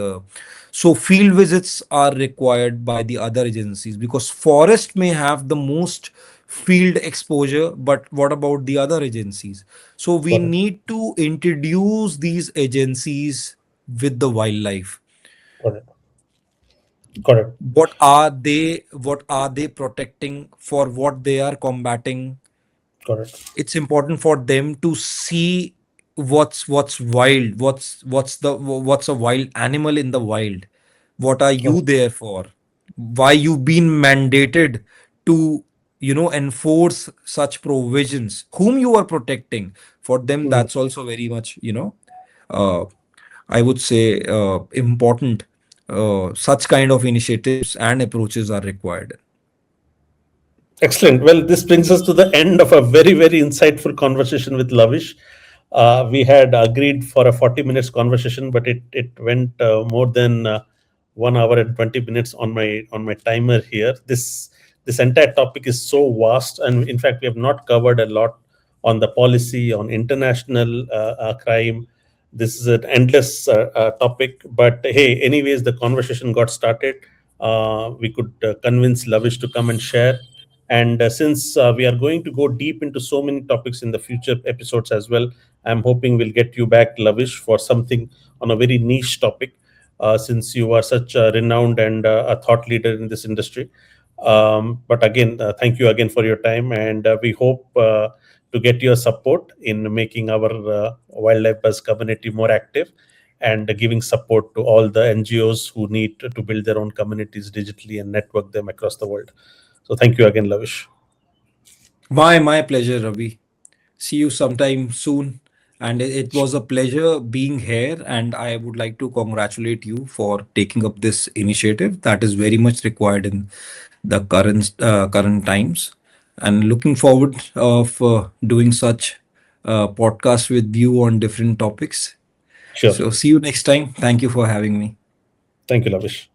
So field visits are required by the other agencies because forest may have the most field exposure, but what about the other agencies? So we correct, need to introduce these agencies with the wildlife. correct, correct, What are they protecting, for what they are combating? correct. It's important for them to see what's wild, what's a wild animal in the wild. What are you Correct. there for? Why you've been mandated to enforce such provisions? Whom you are protecting? For them, Mm. that's also very much uh, I would say important. Such kind of initiatives and approaches are required. Excellent. Well, this brings us to the end of a very, very insightful conversation with Lavish. We had agreed for a 40 minutes conversation, but it went more than 1 hour and 20 minutes on my timer here. This entire topic is so vast, and in fact, we have not covered a lot on the policy on international crime. This is an endless topic, but hey, anyways, the conversation got started. We could convince Lavish to come and share, And since we are going to go deep into so many topics in the future episodes as well, I'm hoping we'll get you back, Lavish, for something on a very niche topic, since you are such a renowned and a thought leader in this industry. But again, thank you again for your time, and we hope to get your support in making our Wildlife Buzz community more active and giving support to all the NGOs who need to build their own communities digitally and network them across the world. So thank you again, Lavish. My pleasure, Ravi. See you sometime soon. And it was a pleasure being here. And I would like to congratulate you for taking up this initiative that is very much required in the current times. And looking forward of doing such podcasts with you on different topics. Sure. So see you next time. Thank you for having me. Thank you, Lavish.